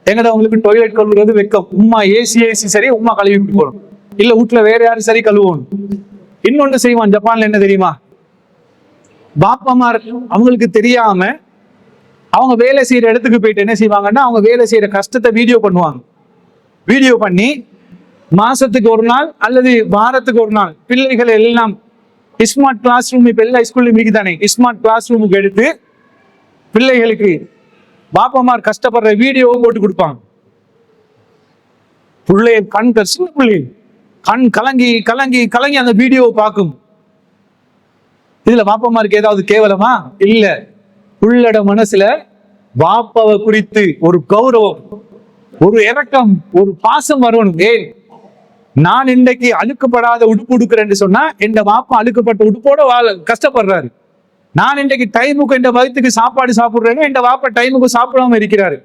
எங்கடா உங்களுக்கு டாய்லெட் கழுவுறது வெக்கம். உமா ஏசி சரி, உமா கழுவி விட்டு போறோம், இல்ல வீட்டுல வேற யாரும் சரி கழுவோம். இன்னொன்று செய்வான் ஜப்பான்ல, என்ன தெரியுமா? பாப்பாமார் அவங்களுக்கு தெரியாம அவங்க வேலை செய்யற இடத்துக்கு போயிட்டு என்ன செய்வாங்கன்னா, அவங்க வேலை செய்யற கஷ்டத்தை வீடியோ பண்ணுவாங்க. வீடியோ பண்ணி மாசத்துக்கு ஒரு நாள் அல்லது வாரத்துக்கு ஒரு நாள் பிள்ளைகள் எல்லாம் ஸ்மார்ட் கிளாஸ் ரூம், இப்ப எல்லா ஸ்கூல்லையும் இருக்குதானே, ஸ்மார்ட் கிளாஸ் ரூமுக்கு எடுத்து பிள்ளைகளுக்கு பாப்பாமார் கஷ்டப்படுற வீடியோவை போட்டு கொடுப்பாங்க. பிள்ளைய கண் சின்ன பிள்ளை கண் கலங்கி கலங்கி கலங்கி அந்த வீடியோவை பார்க்கும். இதுல பாப்பாமாருக்கு ஏதாவது கேவலமா? இல்ல. உள்ளட மனசுல பாப்பாவை குறித்து ஒரு கௌரவம், ஒரு இரக்கம், ஒரு பாசம் வரணும். ஏன்? நான் இன்றைக்கு அழுக்கப்படாத உடுப்பு உடுக்கிறேன்னு சொன்னா என் பாப்பா அழுக்கப்பட்ட உடுப்போட கஷ்டப்படுறாரு. நான் இன்றைக்கு டைமுக்கு என் வயிற்றுக்கு சாப்பாடு சாப்பிடுறேன்னு என் பாப்பா டைமுக்கு சாப்பிடாம இருக்கிறாரு.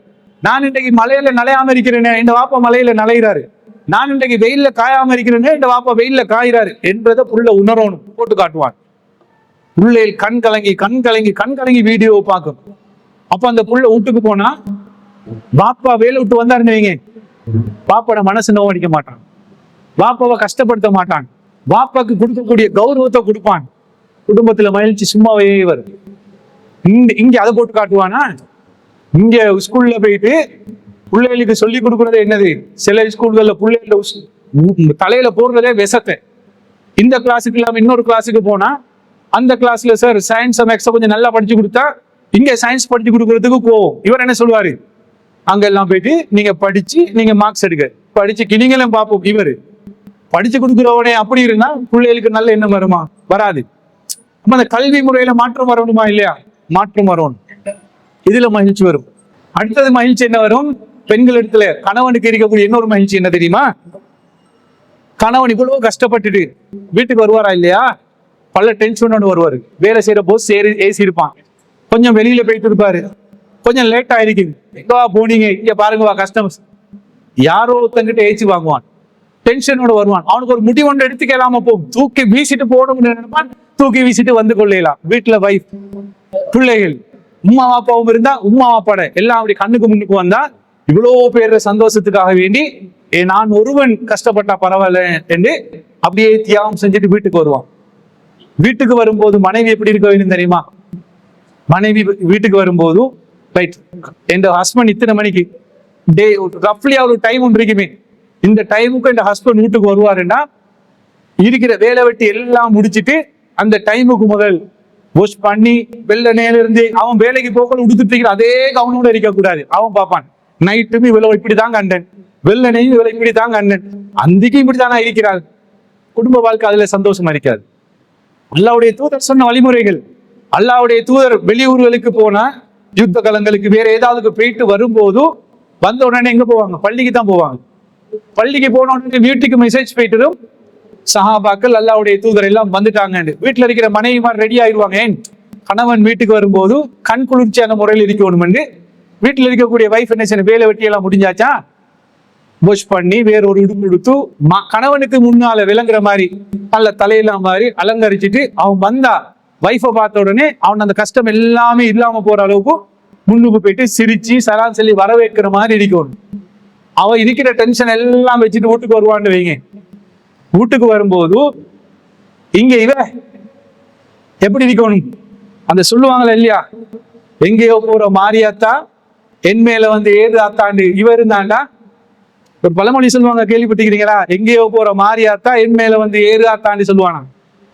நான் இன்றைக்கு மலையில நலையாம இருக்கிறேன்னு என் பாப்பா மலையில நலைகிறாரு. நான் இன்றைக்கு வெயில்ல காயாம இருக்கிறேன்னு என் பாப்பா வெயில்ல காயிறாரு என்றதை புள்ள உணரணும். போட்டு காட்டுவான். புள்ளையில் கண் கலங்கி கண் கலங்கி கண் கலங்கி வீடியோவை பார்க்கும். அப்ப அந்த புள்ள வீட்டுக்கு போனா பாப்பா வேலை விட்டு வந்தாருன்னு வைங்க, பாப்பாட மனசு நோவடிக்க மாட்டான், பாப்பாவை கஷ்டப்படுத்த மாட்டான், பாப்பாக்கு கொடுக்கக்கூடிய கௌரவத்தை கொடுப்பான். குடும்பத்துல மகிழ்ச்சி சும்மாவே வரும். இங்க அதை போட்டு காட்டுவானா? இங்க ஸ்கூல்ல போயிட்டு பிள்ளைகளுக்கு சொல்லி கொடுக்கறது என்னது? சில ஸ்கூல்கள்ல பிள்ளைகள தலையில போடுறதே விஷத்தை. இந்த கிளாஸுக்கு இல்லாம இன்னொரு கிளாஸுக்கு போனா அந்த கிளாஸ்ல சார் சயின்ஸ் மேக்ஸை கொஞ்சம் நல்லா படிச்சு கொடுத்தா இங்க சயின்ஸ் படிச்சு கொடுக்கறதுக்கு போவோம். இவர் என்ன சொல்லுவாரு? அங்க எல்லாம் போயிட்டு நீங்க படிச்சு நீங்க மார்க்ஸ் எடுக்க படிச்சு கிளிங்களும் பார்ப்போம். இவரு படிச்சு கொடுக்குறவனே அப்படி இருந்தா பிள்ளைகளுக்கு நல்ல எண்ணம் வருமா? வராது. அப்ப அந்த கல்வி முறையில மாற்றம் வரணுமா இல்லையா? மாற்றம் வரணும். இதுல மகிழ்ச்சி வரும். அடுத்தது மகிழ்ச்சி என்ன வரும்? பெண்கள் இடத்துல கணவனுக்கு இருக்கக்கூடிய இன்னொரு மகிழ்ச்சி என்ன தெரியுமா? கணவன் இவ்வளவு கஷ்டப்பட்டுட்டு வீட்டுக்கு வருவாரா இல்லையா? பல டென்ஷனோட வருவாரு. வேலை செய்யற போஸ் ஏசி இருப்பான், கொஞ்சம் வெளியில போயிட்டு இருப்பாரு, கொஞ்சம் லேட் ஆயிருக்கு, எங்கவா போனீங்க, இங்க பாருங்கவா கஸ்டமர்ஸ், யாரோ ஒருத்தங்கிட்ட ஏசி வாங்குவான், டென்ஷனோட வருவான். அவனுக்கு ஒரு முடி ஒன்று எடுத்துக்கலாம போகும், தூக்கி வீசிட்டு போகணும்னு நினைப்பான், தூக்கி வீசிட்டு வந்து கொள்ளலாம். வீட்டுல வைஃப் பிள்ளைகள் உம்மா அப்பாவும் இருந்தா உம்மா அப்பாட எல்லாம் அப்படி கண்ணுக்கு முன்னுக்கு வந்தா இவ்வளோ பேர் சந்தோஷத்துக்காக வேண்டி நான் ஒருவன் கஷ்டப்பட்டா பரவாயில்ல என்று அப்படியே தியாகம் செஞ்சுட்டு வீட்டுக்கு வருவான். வீட்டுக்கு வரும்போது மனைவி எப்படி இருக்க வேண்டும் தெரியுமா? மனைவி வீட்டுக்கு வரும்போது ரைட், என் ஹஸ்பண்ட் இத்தனை மணிக்கு டே ரஃப்லியா ஒரு டைம் ஒன்று இருக்குமே, இந்த டைமுக்கு என் ஹஸ்பண்ட் வீட்டுக்கு வருவாருன்னா இருக்கிற வேலை வெட்டி எல்லாம் முடிச்சுட்டு அந்த டைமுக்கு முதல் வாஷ் பண்ணி வெள்ள நேரம் இருந்து அவன் வேலைக்கு போக உடுத்துட்டு அதே கவனோட இருக்கக்கூடாது. அவன் பார்ப்பான், நைட்டுமே இவ்வளவு இப்படிதான் கண்டன், வெள்ள நெய்யும் இவ்வளவு இப்படிதான் கண்டன், அந்திக்கு இப்படித்தானா இருக்கிறாள். குடும்ப வாழ்க்கை அதுல சந்தோஷமா இருக்காது. அல்லாவுடைய தூதர் சொன்ன வழிமுறைகள், அல்லாவுடைய தூதர் வெளியூர்களுக்கு போனா யுத்த கலங்களுக்கு வேற ஏதாவது போயிட்டு வரும்போது வந்த உடனே எங்க போவாங்க? பள்ளிக்கு தான் போவாங்க. பள்ளிக்கு போன உடனே வீட்டுக்கு மெசேஜ் போயிட்டு சஹாபாக்கள் அல்லாவுடைய தூதர் எல்லாம் வந்துட்டாங்க. வீட்டுல இருக்கிற மனைவிமார் ரெடி ஆயிடுவாங்க. ஏன்? கணவன் வீட்டுக்கு வரும்போது கண் குளிர்ச்சியான முறையில் இருக்கணும். வீட்டுல இருக்கக்கூடிய வைஃப் என்ன செய்ய, வேலை வெட்டி எல்லாம் முடிஞ்சாச்சா, வாஷ் பண்ணி வேற ஒரு உடுப்பு எடுத்து கணவனுக்கு முன்னால விளங்குற மாதிரி நல்ல தலையெல்லாம் மாதிரி அலங்கரிச்சுட்டு அவன் வந்தா வைஃபை பார்த்த உடனே அவன் அந்த கஷ்டம் எல்லாமே இல்லாம போற அளவுக்கு முன்னுக்கு போயிட்டு சிரிச்சு சரான் சொல்லி வரவேற்கிற மாதிரி இருக்கணும். அவன் இருக்கிற டென்ஷன் எல்லாம் வச்சுட்டு வீட்டுக்கு வருவான்னு வைங்க. வீட்டுக்கு வரும்போது இங்க இவ எப்படி இருக்கணும்? அந்த சொல்லுவாங்களா இல்லையா, எங்கேயோ போற மாரியாத்தா என் மேல வந்து ஏது ஆத்தாண்டு இவ இருந்தாண்டா. ஒரு பழமொழி சொல்லுவாங்க, கேள்விப்பட்டிருக்கிறீங்களா? எங்கேயோ போற மாரியாத்தா என் மேல வந்து ஏறு ஆத்தாண்டு சொல்லுவானா.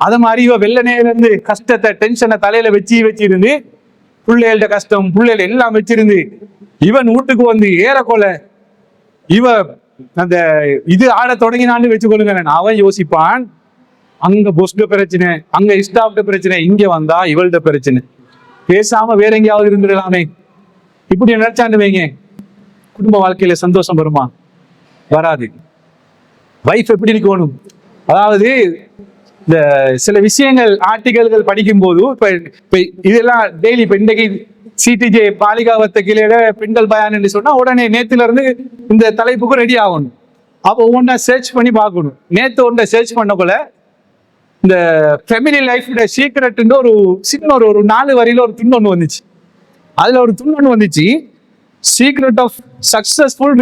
அத மாதிரி இவ வெள்ள நேரம் இருந்து கஷ்டத்தை டென்ஷனை தலையில வச்சிருந்து பிள்ளைகள கஷ்டம் பிள்ளைகள் எல்லாம் வச்சிருந்து இவன் வீட்டுக்கு வந்து ஏறக்கொலை இவ அந்த இது ஆட தொடங்கினான்னு வச்சுக்கொள்ளுங்க. அவன் யோசிப்பான், அங்க பொஸ்ட பிரச்சனை, அங்க ஸ்டாஃப்ட பிரச்சனை, இங்க வந்தா இவள்கிட்ட பிரச்சனை, பேசாம வேற எங்கேயாவது இருந்துடலாமே. இப்படி நினைச்சாண்டு வைங்க, குடும்ப வாழ்க்கையில சந்தோஷம் வருமா? வராது. வைஃப் எப்படி இருக்கணும்? அதாவது இந்த சில விஷயங்கள் ஆர்டிகல்கள் படிக்கும் போது இப்ப இதெல்லாம் டெய்லி இப்ப இன்றைக்கு சிடிஜே பாலிகாவத்த கீழே பெண்கள் பயான் என்று சொன்னா உடனே நேத்துல இருந்து இந்த தலைப்புக்கு ரெடி ஆகணும். அப்போ ஒவ்வொன்றா சர்ச் பண்ணி பார்க்கணும். நேத்து ஒன்றை சர்ச் பண்ணக்குள்ள இந்த ஃபெமிலி லைஃபோட சீக்ரெட்னு ஒரு சின்ன ஒரு 4 வரியில ஒரு துண்ணொன்று வந்துச்சு. அதுல ஒரு துண்ணொன்று வந்துச்சு, சீக்ரெட் ஆஃப் சக்சஸ்ஃபுல்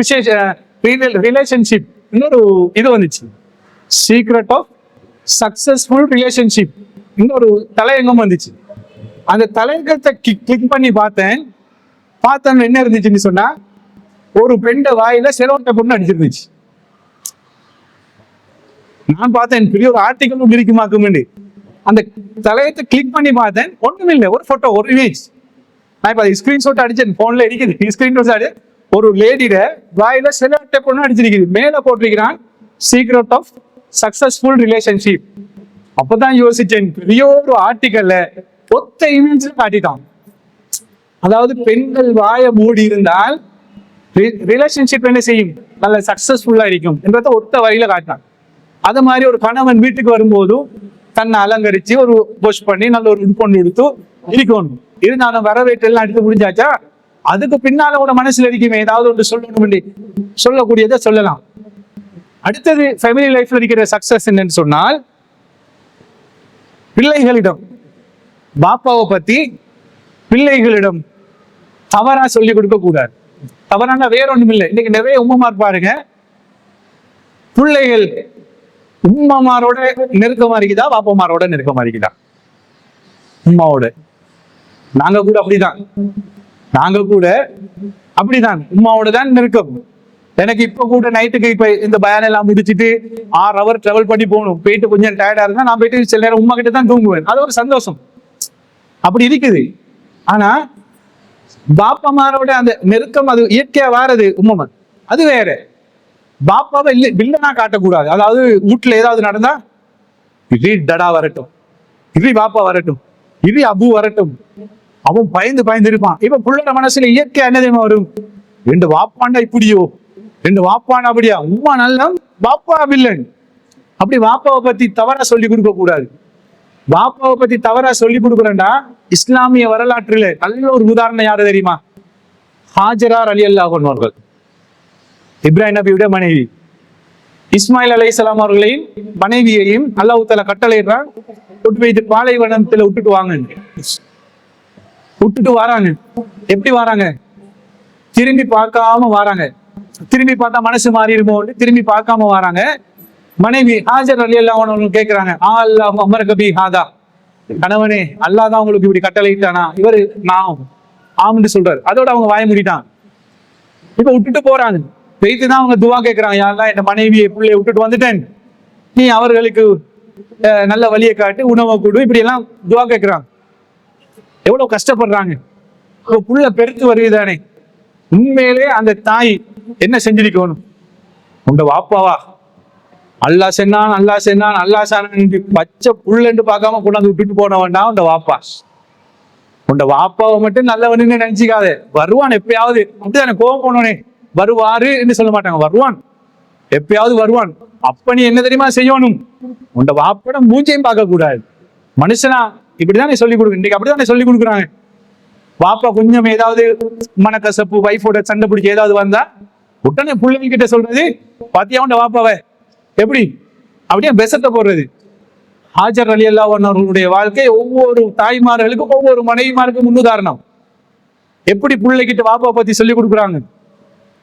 ரிலேஷன்ஷிப் இன்னொரு இது வந்துச்சு, சீக்ரெட் ஆஃப் சக்சஸ்ஃபுல் ரிலேஷன்ஷிப் இன்னொரு தலையங்கம் வந்துச்சு. அந்த தலையங்கத்தை கிளிக் பண்ணி பார்த்தேன் என்ன இருந்துச்சுன்னு சொன்னா, ஒரு பெண்ட வாயில செலோட்டை பொண்ணு அடிச்சிருந்துச்சு. நான் பார்த்தேன் பெரிய ஒரு ஆர்டிகல் இருக்குமாக்கும். அந்த தலையத்தை கிளிக் பண்ணி பார்த்தேன், ஒண்ணுமே இல்லை, ஒரு போட்டோ, ஒரு இமேஜ். நான் இப்ப ஸ்கிரீன்ஷாட் அடிச்சேன், போன்ல இருக்குது ஸ்கிரீன்ஷாட். ஒரு லேடியோட வாயில செலோட்டை பொண்ணு அடிச்சிருக்குது, மேல போட்டிருக்கிறான் சீக்ரெட் ஆஃப் சக்சஸ்ஃபுல் ரிலேஷன்ஷிப். அப்பதான் யோசிச்சேன், பெரிய ஒரு ஆர்டிகல்ல ஒத்த இமேஜ் காட்டிட்டான். அதாவது பெண்கள் வாய மூடி இருந்தால் ரிலேஷன்ஷிப் என்ன செய்யும், நல்ல சக்சஸ்ஃபுல்லா இருக்கும் என்றத ஒத்த வரியில காட்டினான். அது மாதிரி ஒரு கணவன் வீட்டுக்கு வரும்போது தன்னை அலங்கரிச்சு ஒரு வாஷ் பண்ணி நல்ல ஒரு பொண்ணு எடுத்து இருக்கணும். இருந்தாலும் வரவேற்றெல்லாம் எடுத்து முடிஞ்சாச்சா, அதுக்கு பின்னால கூட மனசுல இருக்குமே ஏதாவது ஒன்று சொல்லணும், சொல்லக்கூடியதை சொல்லலாம். அடுத்தது ஃபேமிலி லைஃப்ல இருக்கிற சக்சஸ் என்னன்னு சொன்னால், பிள்ளைகளிடம் பாப்பாவை பத்தி பிள்ளைகளிடம் தவறா சொல்லி கொடுக்க கூடாது. தவறான வேற ஒண்ணும் இல்லை. இன்னைக்கு நிறைய உம்மமார் பாருங்க, பிள்ளைகள் உம்மமாரோட நெருக்கமா இருக்குதா பாப்பமாரோட நெருக்கமா இருக்குதா? உம்மாவோட. நாங்க கூட அப்படிதான் உம்மாவோட தான் நெருக்கம். எனக்கு இப்ப கூட நைட்டுக்கு இப்ப இந்த பயான் எல்லாம் முடிச்சுட்டு 6 hour டிராவல் பண்ணி போகணும். போயிட்டு கொஞ்சம் டயர்டா இருந்தா நான் போயிட்டு சில நேரம் உமா கிட்ட தான் தூங்குவேன். அது ஒரு சந்தோஷம், அப்படி இருக்குது. ஆனா பாப்பமாரோட அந்த நெருக்கம் அது இயற்கையா வாரது உம்மமார், அது வேற. பாப்பாவை வில்லனா காட்டக்கூடாது. அதாவது வீட்டுல ஏதாவது நடந்தா இது டடா வரட்டும், இது பாப்பா வரட்டும், இது அபு வரட்டும், அவன் பயந்து பயந்து இருப்பான். இப்ப புள்ளோட மனசுல இயற்கை என்ன தெரியுமா வரும்? ரெண்டு வாப்பாண்டா இப்படியோ, ரெண்டு வாப்பாண்டா அப்படியா, உமா நல்ல பாப்பா வில்லன். அப்படி வாப்பாவை பத்தி தவறா சொல்லி கொடுக்க கூடாது. பாப்பாவை பத்தி தவறா சொல்லி கொடுக்குறேன்டா, இஸ்லாமிய வரலாற்றுல நல்ல ஒரு உதாரணம் யாரு தெரியுமா? ஹாஜரா ரலியல்லாஹு அன்ஹு அவர்கள், இப்ராஹிம் நபியுடைய மனைவி. இஸ்மாயில் அலைஹிஸ்ஸலாம் அவர்களையும் மனைவியையும் அல்லாஹ் தஆலா கட்டளையிடுறான், விட்டு வைத்து பாலைவனத்துல விட்டுட்டு வாங்க. விட்டுட்டு வராங்க. எப்படி வராங்க? திரும்பி பார்க்காம வராங்க. திரும்பி பார்த்தா மனசு மாறிடுமோ, திரும்பி பார்க்காம வராங்க. மனைவி ஹாஜர் ரலியல்லாஹு அன்ஹா கேட்கிறாங்க, அல்லாஹ் அமரக பி ஹாதா, கணவனே அல்லாஹ் தான் உங்களுக்கு இப்படி கட்டளையிட்டானா? இவரு நான் ஆம்னு சொல்றாரு. அதோட அவங்க வாய மூடிட்டான். இப்ப விட்டுட்டு போறாங்க. வைத்துதான் அவங்க துவா கேட்கிறாங்க, யா அல்லாஹ் என் மனைவியை பிள்ளையை விட்டுட்டு வந்துட்டேன், நீ அவர்களுக்கு நல்ல வழியை காட்டு, உணவை கொடு, இப்படி எல்லாம் துவா கேட்கிறாங்க. எவ்வளவு கஷ்டப்படுறாங்க. புள்ள பெருத்து வருதுதானே. உண்மையிலே அந்த தாய் என்ன செஞ்சிருக்கணும்? உண்ட வாப்பாவா அல்லாஹ் சென்னான் அல்லாஹ் சென்னான் அல்லாஹ் சானான் பச்சை புள்ளன்னு பார்க்காம கொண்டாந்து விட்டுட்டு போன வேண்டாம். உண்ட வாப்பா, உண்ட வாப்பாவை மட்டும் நல்லவனு நினைச்சிக்காத. வருவான் எப்பயாவது. அப்படிதானே, கோவம் போனோனே வருவாரு என்று சொல்ல மாட்டாங்க, வருவான் எப்பயாவது வருவான். அப்ப நீ என்ன தெரியுமா செய்யணும்? உண்ட வாப்பட மூஞ்சையும் பார்க்க கூடாது. மனுஷனா இப்படிதானே சொல்லி கொடுக்கு. இன்னைக்கு அப்படித்தானே சொல்லி கொடுக்குறாங்க. பாப்பா கொஞ்சம் ஏதாவது மனக்கசப்பு, வைஃபோட சண்டை பிடிச்சி ஏதாவது வந்தா உடனே பிள்ளைங்க கிட்ட சொல்றது, பாத்தியா உண்ட வாப்பாவை எப்படி அப்படியே பெசத்தை போடுறது. ஹாஜர் ரலியல்லாஹு அன்ஹா அவர்களுடைய வாழ்க்கை ஒவ்வொரு தாய்மார்களுக்கும் ஒவ்வொரு மனைவிமாருக்கும் முன்னுதாரணம். எப்படி பிள்ளைகிட்ட வாப்பா பத்தி சொல்லி கொடுக்குறாங்க.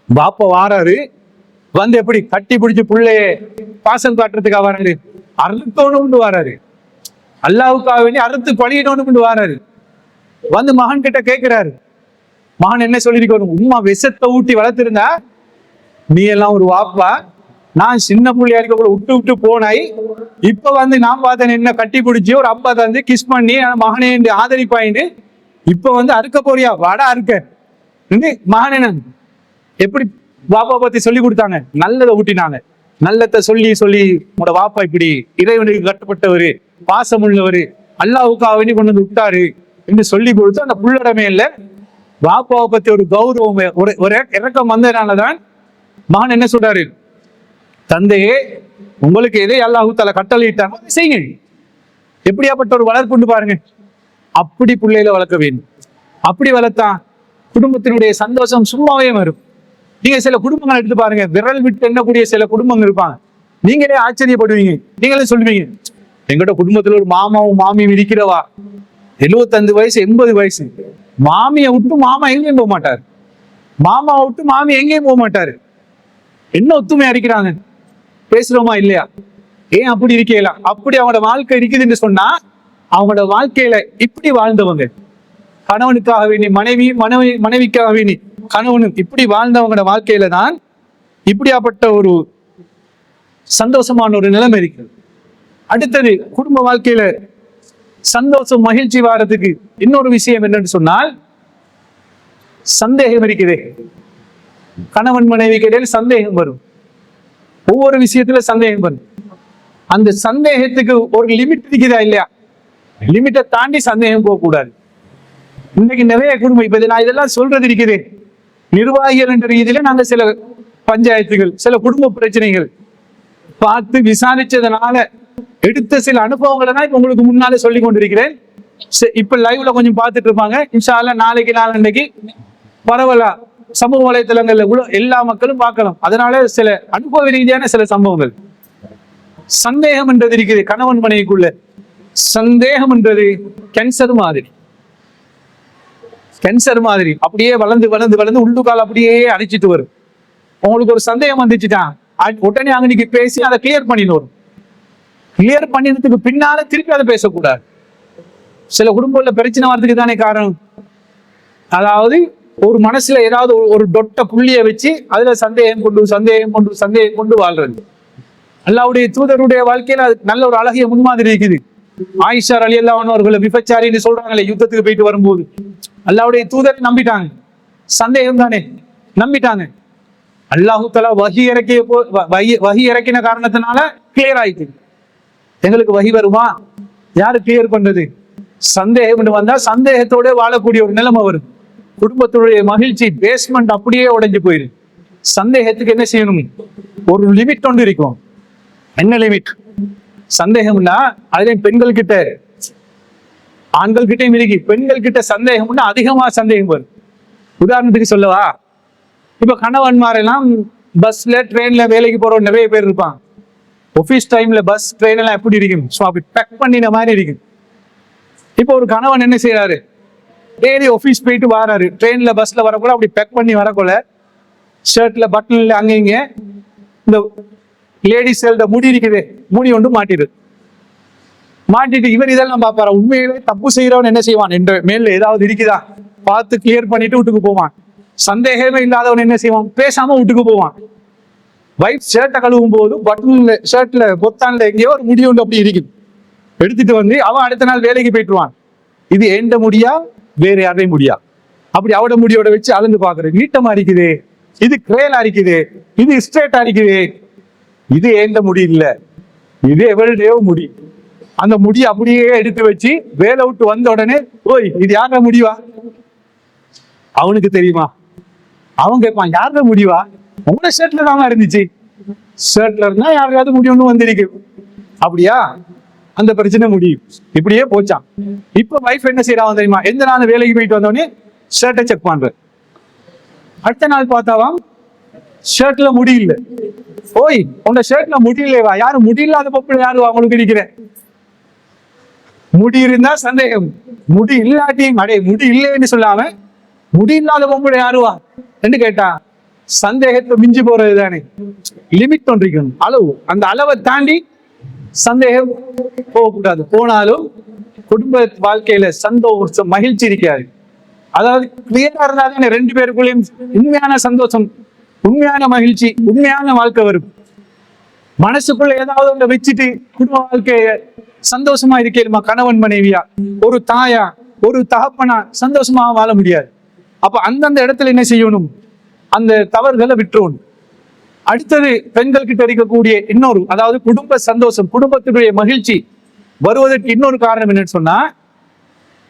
பாப்பா வாராரு, வந்து எப்படி கட்டி பிடிச்சு பிள்ளைய பாசம் காட்டுறதுக்காக வராரு, அறுத்தோன்னு வராரு, அல்லாஹ்வுக்காக வேண்டி அறுத்து பழியணும்னு வராரு. வந்து மகன் கிட்ட கேட்கிறாரு, மகன் என்ன சொல்லிருக்கணும்? உம்மா விஷத்தை ஊட்டி வளர்த்திருந்தா நீ எல்லாம் ஒரு வாப்பா, நான் சின்ன பிள்ளையா இருக்க கூட விட்டு விட்டு போனாய், இப்ப வந்து நான் பார்த்தேன் என்ன கட்டி பிடிச்சி ஒரு அப்பா தந்து கிஸ் பண்ணி மகனே ஆதரிப்பாயின்னு, இப்ப வந்து அறுக்க போறியா, வாடா அறுக்க. மகனே எப்படி வாப்பா பத்தி சொல்லி கொடுத்தாங்க, நல்லதை ஊட்டினாங்க. நல்லதை சொல்லி சொல்லி உங்களோட வாப்பா இப்படி இறைவனுக்கு கட்டுப்பட்டவரு, பாசம் உள்ளவரு, அல்லாஹ்வுக்காக வேண்டி கொண்டு வந்து விட்டாரு என்று சொல்லி கொடுத்து அந்த புள்ளடமே இல்ல வாப்பாவை பத்தி ஒரு கௌரவம், ஒரு இறக்கம் வந்ததுனாலதான் மகன் என்ன சொல்றாரு, தந்தையே உங்களுக்கு எதை அல்லாஹ் தஆலா கட்டளையிட்டாங்க செய்யுங்க. எப்படியாப்பட்ட ஒரு வளர்ப்புண்டு பாருங்க. அப்படி பிள்ளையில வளர்க்க வேண்டும். அப்படி வளர்த்தா குடும்பத்தினுடைய சந்தோஷம் சும்மாவே வரும். நீங்க சில குடும்பங்கள் எடுத்து பாருங்க, விரல் விட்டு எண்ணக்கூடிய சில குடும்பங்கள் இருப்பாங்க. நீங்களே ஆச்சரியப்படுவீங்க. நீங்களே சொல்லுவீங்க, எங்கட குடும்பத்துல ஒரு மாமாவும் மாமியும் இருக்கிறவா, 75 வயசு 80 வயசு, மாமியை விட்டு மாமா எங்கேயும் போக மாட்டாரு, மாமாவை விட்டு மாமி எங்கேயும் போக மாட்டாரு. என்ன ஒத்துமையா இருக்கிறாங்க, பேசுறோமா இல்லையா? ஏன் அப்படி இருக்கல? அப்படி அவங்களோட வாழ்க்கை இருக்குதுன்னு சொன்னா அவங்களோட வாழ்க்கையில இப்படி வாழ்ந்தவங்க, கணவனுக்காக வேண்டி மனைவிக்காக வேண்டி கணவனும் இப்படி வாழ்ந்தவங்களோட வாழ்க்கையில தான் இப்படியாப்பட்ட ஒரு சந்தோஷமான ஒரு நிலைமை இருக்கிறது. அடுத்தது குடும்ப வாழ்க்கையில சந்தோஷம் மகிழ்ச்சி வாரத்துக்கு இன்னொரு விஷயம் என்னன்னு சொன்னால் சந்தேகம் இருக்குது. கணவன் மனைவிக்கு இடையில் சந்தேகம் வரும். ஒவ்வொரு விஷயத்துல சந்தேகம் வரும். அந்த சந்தேகத்துக்கு ஒரு லிமிட் இருக்குதா இல்லையா? லிமிட்டை தாண்டி சந்தேகம் போகக்கூடாது. இன்னைக்கு நிறைய குடும்பம், இப்ப நான் இதெல்லாம் சொல்றது இருக்குது, நிர்வாகிகள் என்ற ரீதியில நாங்க சில பஞ்சாயத்துகள், சில குடும்ப பிரச்சனைகள் பார்த்து விசாரிச்சதுனால எடுத்த சில அனுபவங்களை தான் இப்ப உங்களுக்கு முன்னாலே சொல்லி கொண்டிருக்கிறேன். இப்ப லைவ்ல கொஞ்சம் பார்த்துட்டு இருப்பாங்க. இன்ஷா அல்லாஹ் நாளைக்கு நாளன்னைக்கு பரவலா சமூக வலைத்தளங்கள்ல கூட எல்லா மக்களும் பார்க்கலாம். அதனால சில அனுபவ ரீதியான சில சம்பவங்கள். சந்தேகம் என்றது இருக்குது கணவன் மனைவிக்குள்ள. சந்தேகம் என்றது கேன்சர் மாதிரி, கேன்சர் மாதிரி அப்படியே வளர்ந்து வளர்ந்து வளர்ந்து உள்ளுக்கால் அப்படியே அடிச்சிட்டு வரும். உங்களுக்கு ஒரு சந்தேகம் வந்துச்சுட்டான், உடனே அங்க நீங்க பேசி அதை கிளியர் பண்ணிட்டு வரும். கிளியர் பண்ணினதுக்கு பின்னால திருப்பி அதை பேசக்கூடாது. சில குடும்பங்கள்ல பிரச்சனை வர்றதுக்கு தானே காரணம். அதாவது ஒரு மனசுல ஏதாவது ஒரு டொட்ட புள்ளிய வச்சு அதுல சந்தேகம் கொண்டு வாழ்றது. அல்லாஹ்வுடைய தூதருடைய வாழ்க்கையில அது நல்ல ஒரு அழகிய முன்மாதிரி இருக்குது. ஆயிஷா ரலியல்லாஹு அன்ஹா அவர்களை விபச்சாரின்னு சொல்றாங்களே யுத்தத்துக்கு போயிட்டு வரும்போது, அல்லாஹ்வுடைய தூதர் நம்பிட்டாங்க. சந்தேகம் தானே, நம்பிட்டாங்க. அல்லாஹு தஆலா வஹி இறக்கின காரணத்தினால கிளியர் ஆயிட்டு. எங்களுக்கு வஹி வருமா? யாரு கிளியர் பண்றது? சந்தேகம் வந்தா சந்தேகத்தோட வாழக்கூடிய ஒரு நிலைமை வரும். குடும்பத்துடைய மகிழ்ச்சி பேஸ்மெண்ட் அப்படியே உடைஞ்சு போயிரு. சந்தேகத்துக்கு என்ன செய்யணும்? ஒரு லிமிட் ஒன்று இருக்கும். என்ன லிமிட்? சந்தேகம்னா அதுல பெண்கள் கிட்ட ஆண்கள் கிட்டையும் இருக்கு. பெண்கள் கிட்ட சந்தேகம்னா அதிகமா சந்தேகம் வரும். உதாரணத்துக்கு சொல்லவா, இப்ப கணவன்மாரெல்லாம் பஸ்ல ட்ரெயின்ல வேலைக்கு போற நிறைய பேர் இருப்பான். ஆபீஸ் டைம்ல பஸ் ட்ரெயின் எல்லாம் எப்படி இருக்கும்? அப்படி பேக் பண்ணின மாதிரி இருக்கும். இப்போ ஒரு கணவன் என்ன செய்யறாரு? டெய்லி ஆபீஸ் போயிட்டு வராரு, ட்ரெயின்ல பஸ்ல வரக்குள்ள அப்படி பேக் பண்ணி வரக்குள்ள ஷர்ட்ல பட்டன்ல அங்க இங்க இந்த லேடிஸ் முடி இருக்குது, முடி ஒன்று மாட்டிடுது. மாட்டிட்டு இவர் இதெல்லாம் பார்ப்பாரா? உண்மையிலே தப்பு செய்யறவன் என்ன செய்வான்? என்ற மேல ஏதாவது இருக்குதா பார்த்து கிளியர் பண்ணிட்டு வீட்டுக்கு போவான். சந்தேகமே இல்லாதவன் என்ன செய்வான்? பேசாம வீட்டுக்கு போவான். வைஃப் ஷர்ட்டை கழுவும் போது பட்டன்ல ஷர்ட்ல பொத்தான்ல எங்கேயோ ஒரு முடி ஒன்று அப்படி இருக்குது, எடுத்துட்டு வந்து அவன் அடுத்த நாள் வேலைக்கு போயிட்டுருவான். இது எந்த முடியா வேற யாரையும் முடியா? அப்படி அவட முடியோட வச்சு அளந்து பாக்குறது. நீட்டமா இருக்குது, இது கிரேலா இருக்குது, இது ஸ்ட்ரெயிட்டா இருக்குது. இது எந்த முடி இல்ல, இது எவருடைய முடி. அந்த முடி அப்படியே எடுத்து வச்சு வேலை விட்டு வந்த உடனே, ஓய் இது யார முடிவா? அவனுக்கு தெரியுமா? அவன் கேட்பான், யார முடிவா? உங்களோட ஷர்ட்ல தாங்க இருந்துச்சு. ஷர்ட்ல இருந்தா யாருக்காவது முடி ஒண்ணு வந்திருக்கு. அப்படியா? அந்த பிரச்சனை முடியும். இப்படியே போச்சான். இப்ப வைஃப் என்ன செய்யறான் தெரியுமா? எந்த நாள் வேலைக்கு போயிட்டு வந்தோடனே ஷர்ட்டை செக் பண்ற. அடுத்த நாள் பார்த்தாவாம் ஷர்ட்ல முடி இல்ல. ஓய் உங்க ஷர்ட்ல முடி இல்லையவா? யாரு முடி இல்லாத பொருள் யாரு அவங்களுக்கு இருக்கிறேன்? முடி இருந்தா சந்தேகம், முடி இல்லாட்டியும் அடே முடி இல்லைன்னு சொல்லாம முடி இல்லாத பொம்பளை யாருவா என்று கேட்டா சந்தேகத்தை மிஞ்சி போறது தானே. லிமிட் ஒன்றிக்கணும், அளவு. அந்த அளவை தாண்டி சந்தேகம் போகக்கூடாது. போனாலும் குடும்ப வாழ்க்கையில சந்தோஷம் மகிழ்ச்சி இருக்காது. அதாவது கிளியரா இருந்தாலும் ரெண்டு பேருக்குள்ளேயும் உண்மையான சந்தோஷம், உண்மையான மகிழ்ச்சி, உண்மையான வாழ்க்கை வரும். மனசுக்குள்ள ஏதாவது ஒன்றை வச்சுட்டு குடும்ப வாழ்க்கைய சந்தோஷமா இருக்கேமா கணவன் மனைவியா, ஒரு தாயா ஒரு தகப்பனா சந்தோஷமா வாழ முடியாது. அப்ப அந்தந்த இடத்துல என்ன செய்யணும்? அந்த தவறுகளை விட்டுறணும். அடுத்தது பெண்கள் கிட்ட இருக்கக்கூடிய இன்னொரு, அதாவது குடும்ப சந்தோஷம், குடும்பத்தினுடைய மகிழ்ச்சி வருவதற்கு இன்னொரு காரணம் என்னன்னு சொன்னா,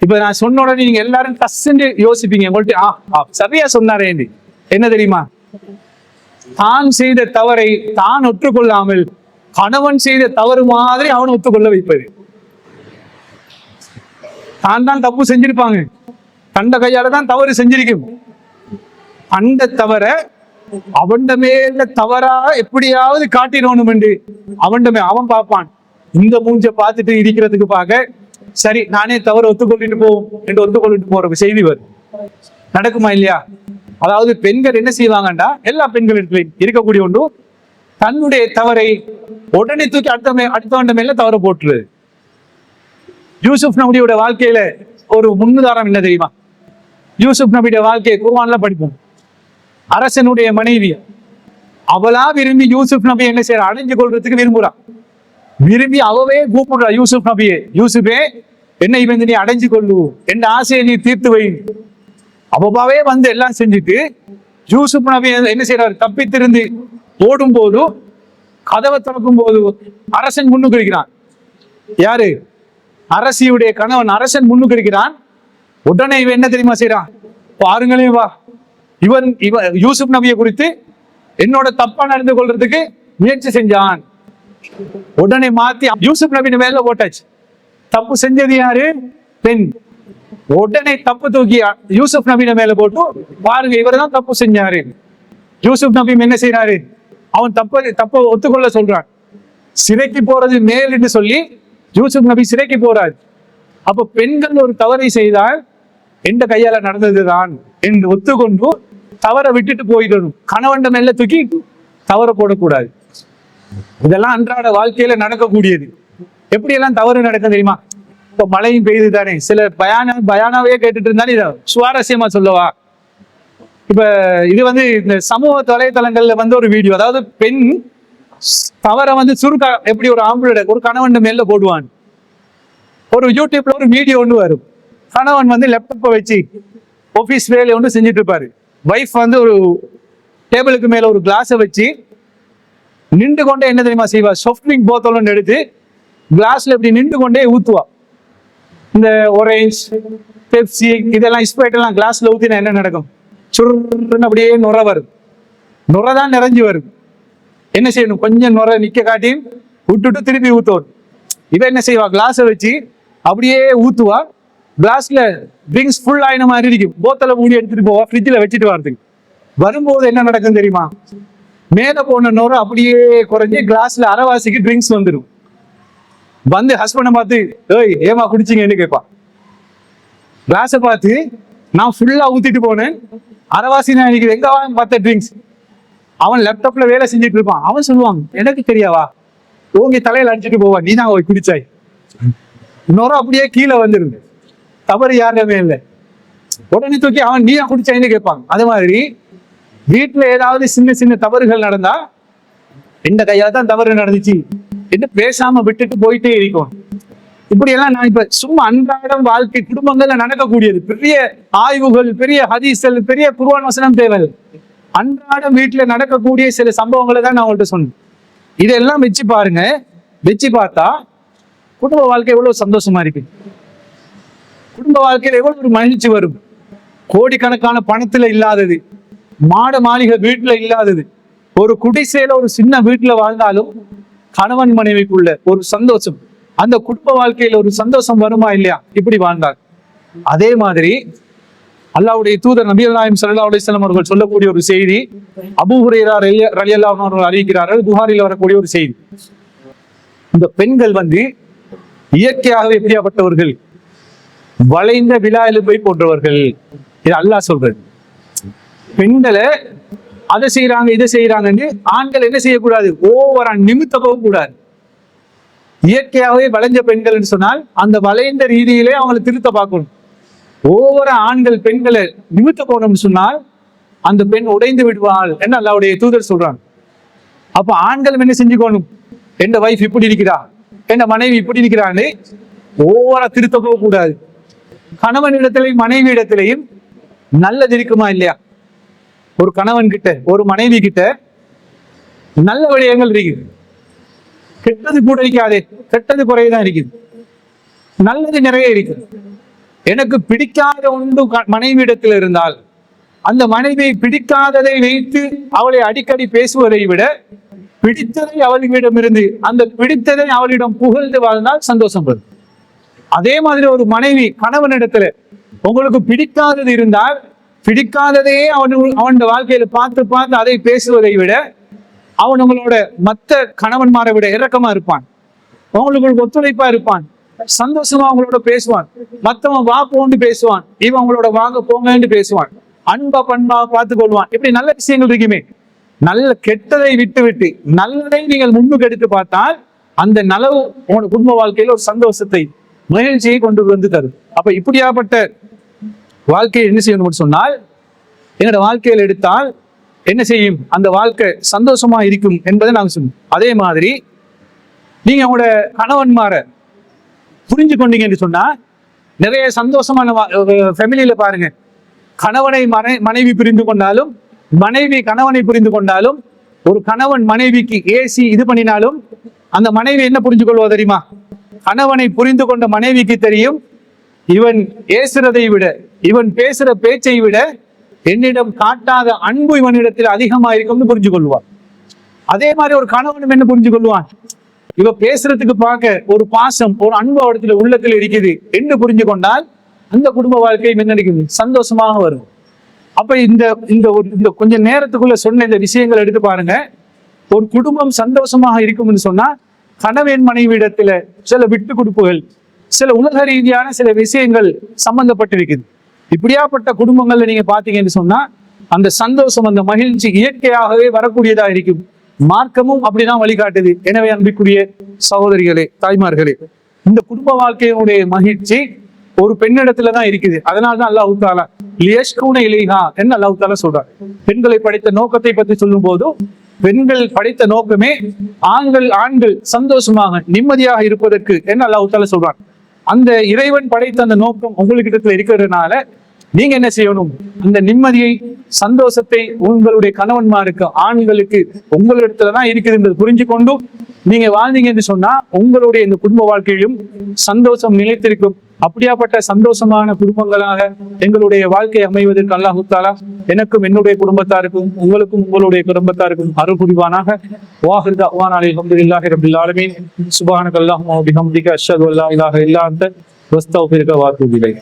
இப்ப நான் சொன்ன உடனே நீங்க எல்லாரும் டஸ்ன்னு யோசிப்பீங்க. உங்கள்ட்ட சரியா சொன்னாரே, என்ன தெரியுமா? தான் செய்த தவறை தான் ஒற்றுக்கொள்ளாமல் கணவன் செய்த தவறு மாதிரி அவனை ஒத்துக்கொள்ள வைப்பது. தான் தப்பு செஞ்சிருப்பாங்க, கண்ட கையால தான் தவறு செஞ்சிருக்கும். அந்த தவற அவன் மேல தவறா எப்படியாவது காட்டிடணும் என்று அவன் பார்ப்பான். இந்த மூஞ்ச பார்த்துட்டு இருக்கிறதுக்கு பார்க்க சரி நானே தவறு ஒத்துக்கொள்ளிட்டு போவோம் என்று ஒத்துக்கொள்ளிட்டு போற செய்தி வரும். நடக்குமா இல்லையா? அதாவது பெண்கள் என்ன செய்வாங்கண்டா, எல்லா பெண்களிடத்திலையும் இருக்கக்கூடிய ஒன்று, தன்னுடைய தவறை உடனே தூக்கி அடுத்தவண்ட மேல தவற போட்டுருது. யூசுப் நபியோட வாழ்க்கையில ஒரு முன்னுதாரணம் என்ன தெரியுமா? யூசுப் நபியோட வாழ்க்கையை குர்ஆன்ல படிப்போம். அரசனுடைய மனைவி அவளா விரும்பி யூசுப் நபி என்ன செய்யற? அடைஞ்சு கொள்றதுக்கு விரும்புறான். விரும்பி அவவே கூப்பிடுறா யூசுப் நபியே, யூசுஃபே என்னை வந்து நீ அடைஞ்சு கொள்ளு, என் ஆசையை நீ தீர்த்து வை. அப்பாவே வந்து எல்லாம் செஞ்சுட்டு யூசுப் நபி என்ன செய்யறாரு? தப்பித்திருந்து ஓடும் போது கதவை திறக்கும் போது அரசன் முன்னுக்கு இருக்கிறான். யாரு? அரசியுடைய கணவன் அரசன் முன்னுக்கு இருக்கிறான். உடனே இவன் என்ன தெரியுமா செய்யறான்? பாருங்களே வா, இவன் யூசுப் நபியை குறித்து என்னோட தப்பா நடந்து கொள்றதுக்கு முயற்சி செஞ்சான். உடனே மாத்தி யூசுப் நபியின் மேல போட்டாச்சு. தப்பு செஞ்சது யாரு? பெண். உடனே தப்பு தூக்கி யூசுப் நபியின் மேல போட்டு பாருங்க இவர் தான் தப்பு செஞ்சாரு. யூசுப் நபி என்ன செய்யறாரு? அவன் தப்ப ஒத்துக்கொள்ள சொல்றான். சிறைக்கு போறது மேல் என்று சொல்லி யூசுப் நபி சிறைக்கு போறாரு. அப்ப பெண்கள் ஒரு தவறை செய்தால் எந்த கையால நடந்ததுதான் என்று ஒத்துக்கொண்டு தவறை விட்டுட்டு போயிடணும். கணவன் மேல தூக்கி தவற போடக்கூடாது. இதெல்லாம் அன்றாட வாழ்க்கையில நடக்கக்கூடியது. எப்படி எல்லாம் தவறு நடக்கும் தெரியுமா? இப்ப மழையும் பெய்யுது தானே, சில பயானாவே கேட்டுட்டு இருந்தாலும் இதை சுவாரஸ்யமா சொல்லவா? இப்ப இது வந்து இந்த சமூக வலைதளங்கள்ல ஒரு வீடியோ, அதாவது பெண் தவற சுருக்கா எப்படி ஒரு ஆம்பளை ஒரு கணவன் மேல போடுவான். ஒரு யூடியூப்ல ஒரு வீடியோ ஒன்று வரும். கணவன் லேப்டாப்பை வச்சு ஆபீஸ் வேலை ஒன்று செஞ்சுட்டு இருப்பாரு. வைஃப் ஒரு டேபிளுக்கு மேல ஒரு கிளாஸை வச்சு நின்று கொண்டே என்ன தெரியுமா செய்வா, சாஃப்ட் ட்ரிங்க் போத்தல் எடுத்து கிளாஸ்ல இப்படி நின்று கொண்டே ஊத்துவா. இந்த ஒரேஞ்ச், பெப்சி, இதெல்லாம் ஸ்ப்ரைட் எல்லாம் கிளாஸ்ல ஊத்தினா என்ன நடக்கும்? சுருன்னு அப்படியே நுர வரும். நுரை தான் நிறைஞ்சு வரும். என்ன செய்யணும்? கொஞ்சம் நுரை நிக்க காட்டி விட்டுட்டு திருப்பி ஊத்தணும். இவ என்ன செய்வா, கிளாஸை வச்சு அப்படியே ஊத்துவா. கிளாஸ்ல ட்ரிங்க்ஸ் ஃபுல் ஆயின மாதிரி இருக்கும். போத்தலை மூடி எடுத்துட்டு போவா, ஃப்ரிட்ஜில் வச்சுட்டு வரதுக்கு. வரும்போது என்ன நடக்கும் தெரியுமா? மேல போன நுரை அப்படியே குறைஞ்சி கிளாஸ்ல அரைவாசிக்கு ட்ரிங்க்ஸ் வந்துடும். வந்து ஹஸ்பண்டை பார்த்து, ஏய் ஏமா குடிச்சிங்கன்னு கேட்பான். கிளாஸை பார்த்து, நான் ஃபுல்லா ஊத்திட்டு போனேன், அரைவாசி நான் எனக்கு எங்க பார்த்த ட்ரிங்க்ஸ். அவன் லேப்டாப்ல வேலை செஞ்சுட்டு இருப்பான். அவன் சொல்லுவான், எனக்கு தெரியாவா, ஓங்கி தலையில அடிச்சுட்டு போவான், நீ தான் குடிச்சாய். நுரை அப்படியே கீழே வந்துருது. தவறு யாருமே இல்லை. உடனே தூக்கி அவன் நீயா குடிச்சாயின்னு கேட்பாங்க. அதே மாதிரி வீட்டுல ஏதாவது சின்ன சின்ன தவறுகள் நடந்தா, இந்த கையால தான் தவறு நடந்துச்சு என்று பேசாம விட்டுட்டு போயிட்டே இருக்கும். இப்படி எல்லாம் நான் இப்ப சும்மா அன்றாடம் வாழ்க்கை குடும்பங்கள்ல நடக்கக்கூடியது. பெரிய ஆய்வுகள், பெரிய ஹதீஸ்கள், பெரிய குர்ஆன் வசனம் தேவை. அன்றாடம் வீட்டுல நடக்கக்கூடிய சில சம்பவங்களை தான் நான் உங்கள்கிட்ட சொன்னேன். இதெல்லாம் வச்சு பாருங்க. வச்சு பார்த்தா குடும்ப வாழ்க்கை எவ்வளவு சந்தோஷமா இருக்கு. குடும்ப வாழ்க்கையில எவ்வளவு ஒரு மகிழ்ச்சி வரும். கோடிக்கணக்கான பணத்துல இல்லாதது, மாட மாளிகை வீட்டுல இல்லாதது, ஒரு குடிசையில ஒரு சின்ன வீட்டுல வாழ்ந்தாலும் கணவன் மனைவிக்குள்ள ஒரு சந்தோஷம், அந்த குடும்ப வாழ்க்கையில ஒரு சந்தோஷம் வருமா இல்லையா? இப்படி வாழ்ந்தார். அதே மாதிரி அல்லாஹ்வுடைய தூதர் நபி நாயகம் ஸல்லல்லாஹு அலைஹி வஸல்லம் அவர்கள் சொல்லக்கூடிய ஒரு செய்தி, அபூ ஹுரைரா ரலியல்லாஹு அன்ஹு அவர்கள் அறிவிக்கிறார்கள். புகாரில் வரக்கூடிய ஒரு செய்தி. இந்த பெண்கள் இயற்கையாகவே எப்படியாப்பட்டவர்கள்? வளைந்த விலா எலும்பை போன்றவர்கள். இது அல்லாஹ் சொல்றது. பெண்களை அதை செய்யறாங்க இதை செய்யறாங்கன்னு ஆண்கள் என்ன செய்யக்கூடாது? ஓவரா நிமித்த போக கூடாது. இயற்கையாகவே வளைஞ்ச பெண்கள் சொன்னால் அந்த வளைந்த ரீதியிலே அவங்களை திருத்த பார்க்கணும். ஒவ்வொரு ஆண்கள் பெண்களை நிமித்த போனோம்னு சொன்னால் அந்த பெண் உடைந்து விடுவாள் என்ன அல்லாஹ்வுடைய தூதர் சொல்றாங்க. அப்ப ஆண்கள் என்ன செஞ்சுக்கணும்? என் வைஃப் இப்படி இருக்கிறா, என் மனைவி இப்படி இருக்கிறான்னு ஒவ்வொரு திருத்த போக கூடாது. கணவன் இடத்திலையும் மனைவி இடத்திலையும் நல்லது இருக்குமா இல்லையா? ஒரு கணவன் கிட்ட ஒரு மனைவி கிட்ட நல்ல விடயங்கள் இருக்குது. கெட்டது கூட இருக்காதே, கெட்டது குறையதான் இருக்குது. நல்லது நிறைய இருக்குது. எனக்கு பிடிக்காத ஒன்று மனைவி இடத்தில் இருந்தால் அந்த மனைவியை பிடிக்காததை வைத்து அவளை அடிக்கடி பேசுவதை விட பிடித்ததை அவளிடமிருந்து அந்த பிடித்ததை அவளிடம் புகழ்ந்து வாழ்ந்தால் சந்தோஷம் வரும். அதே மாதிரி ஒரு மனைவி கணவனிடத்துல உங்களுக்கு பிடிக்காதது இருந்தால் பிடிக்காததையே அவன் வாழ்க்கையில பார்த்து பார்த்து அதை பேசுவதை விட அவன் உங்களோட மற்ற கணவன்மாரை விட இரக்கமா இருப்பான், உங்களுக்கு ஒத்துழைப்பா இருப்பான், சந்தோஷமா அவங்களோட பேசுவான், மத்தவன் வா போன்னு பேசுவான், இவன் அவங்களோட வாங்க போங்கன்னு பேசுவான், அன்பா பண்பா பார்த்து கொள்வான். இப்படி நல்ல விஷயங்கள் இருக்குமே. நல்ல கெட்டதை விட்டு விட்டு நல்லதை நீங்கள் முன்னுக்கு எடுத்து பார்த்தால் அந்த நலவு உங்களோட குடும்ப வாழ்க்கையில ஒரு சந்தோஷத்தை மகிழ்ச்சியை கொண்டு வந்து தரும். அப்ப இப்படியாப்பட்ட வாழ்க்கையை என்ன செய்யணும்னு சொன்னால் என்னோட வாழ்க்கையில் எடுத்தால் என்ன செய்யும்? அந்த வாழ்க்கை சந்தோஷமா இருக்கும் என்பதை நாங்க சொன்னோம். அதே மாதிரி நீங்க உங்களோட கணவன்மாரை புரிஞ்சு கொண்டீங்கன்னு சொன்னா நிறைய சந்தோஷமான ஃபேமிலியில பாருங்க. கணவனை மனைவி புரிந்து கொண்டாலும், மனைவி கணவனை புரிந்து கொண்டாலும், ஒரு கணவன் மனைவிக்கு ஏசி இது பண்ணினாலும் அந்த மனைவி என்ன புரிஞ்சு கொள்வா தெரியுமா? கணவனை புரிந்து கொண்ட மனைவிக்கு தெரியும், இவன் ஏசுறதை விட இவன் பேசுற பேச்சை விட என்னிடம் காட்டாத அன்பு இவனிடத்தில் அதிகமா இருக்கும்னு புரிஞ்சு கொள்வான். அதே மாதிரி ஒரு கணவனும் என்ன புரிஞ்சு கொள்வான்? இவ பேசுறதுக்கு பார்க்க ஒரு பாசம் ஒரு அன்பு இடத்துல உள்ளத்தில் இருக்குது என்று புரிஞ்சு கொண்டால் அந்த குடும்ப வாழ்க்கை முன்னெடுக்குது, சந்தோஷமாக வரும். அப்ப இந்த கொஞ்ச நேரத்துக்குள்ள சொன்ன இந்த விஷயங்கள் எடுத்து பாருங்க. ஒரு குடும்பம் சந்தோஷமாக இருக்கும்னு சொன்னா கணவன் மனைவி இடத்துல சில விட்டு கொடுப்புகள், சில உலக ரீதியான சில விஷயங்கள் சம்பந்தப்பட்டிருக்குது. இப்படியாப்பட்ட குடும்பங்கள்ல நீங்க பாத்தீங்கன்னு சொன்னா அந்த சந்தோஷம் அந்த மகிழ்ச்சி இயற்கையாகவே வரக்கூடியதா இருக்கும். மார்க்கமும் அப்படிதான் வழிகாட்டுது. எனவே அன்பிற்குரிய சகோதரிகளே, தாய்மார்களே, இந்த குடும்ப வாழ்க்கையினுடைய மகிழ்ச்சி ஒரு பெண்ணிடத்துலதான் இருக்குது. அதனால்தான் அல்லாஹ் தஆலா லியஷ்குன இலைஹா என்று அல்லாஹ் தஆலா சொல்றார். பெண்களை படைத்த நோக்கத்தை பற்றி சொல்லும் போது பெண்கள் படைத்த நோக்கமே ஆண்கள் சந்தோஷமாக நிம்மதியாக இருப்பதற்கு என்று அல்லாஹ் தஆலா சொல்றார். அந்த இறைவன் படைத்த அந்த நோக்கம் உங்களுக்கு இடத்துல இருக்கிறதுனால நீங்க என்ன செய்யணும்? அந்த நிம்மதியை, சந்தோஷத்தை உங்களுடைய கணவன்மாருக்கு, ஆண்களுக்கு உங்களிடத்துலதான் இருக்குது என்பது புரிஞ்சு கொண்டு நீங்க வாழ்ந்தீங்க என்று சொன்னா உங்களுடைய இந்த குடும்ப வாழ்க்கையிலும் சந்தோஷம் நிலைத்திருக்கும். அப்படியாப்பட்ட சந்தோஷமான குடும்பங்களாக எங்களுடைய வாழ்க்கை அமைவதற்கு அல்லாஹ் தஆலா எனக்கும் என்னுடைய குடும்பத்தாருக்கும் உங்களுக்கும் உங்களுடைய குடும்பத்தாருக்கும் அருள் புரிவானாக. வாஹிர் தஅவானா அல்ஹம்துலில்லாஹி ரப்பில் ஆலமீன். சுப்ஹானக அல்லாஹும்ம வ பிஹம்திக அஷ்ஹது அல்லா இலாஹா இல்லா அன்த வஸ்தக்ஃபிருக வ அத்தூபு இலைக்.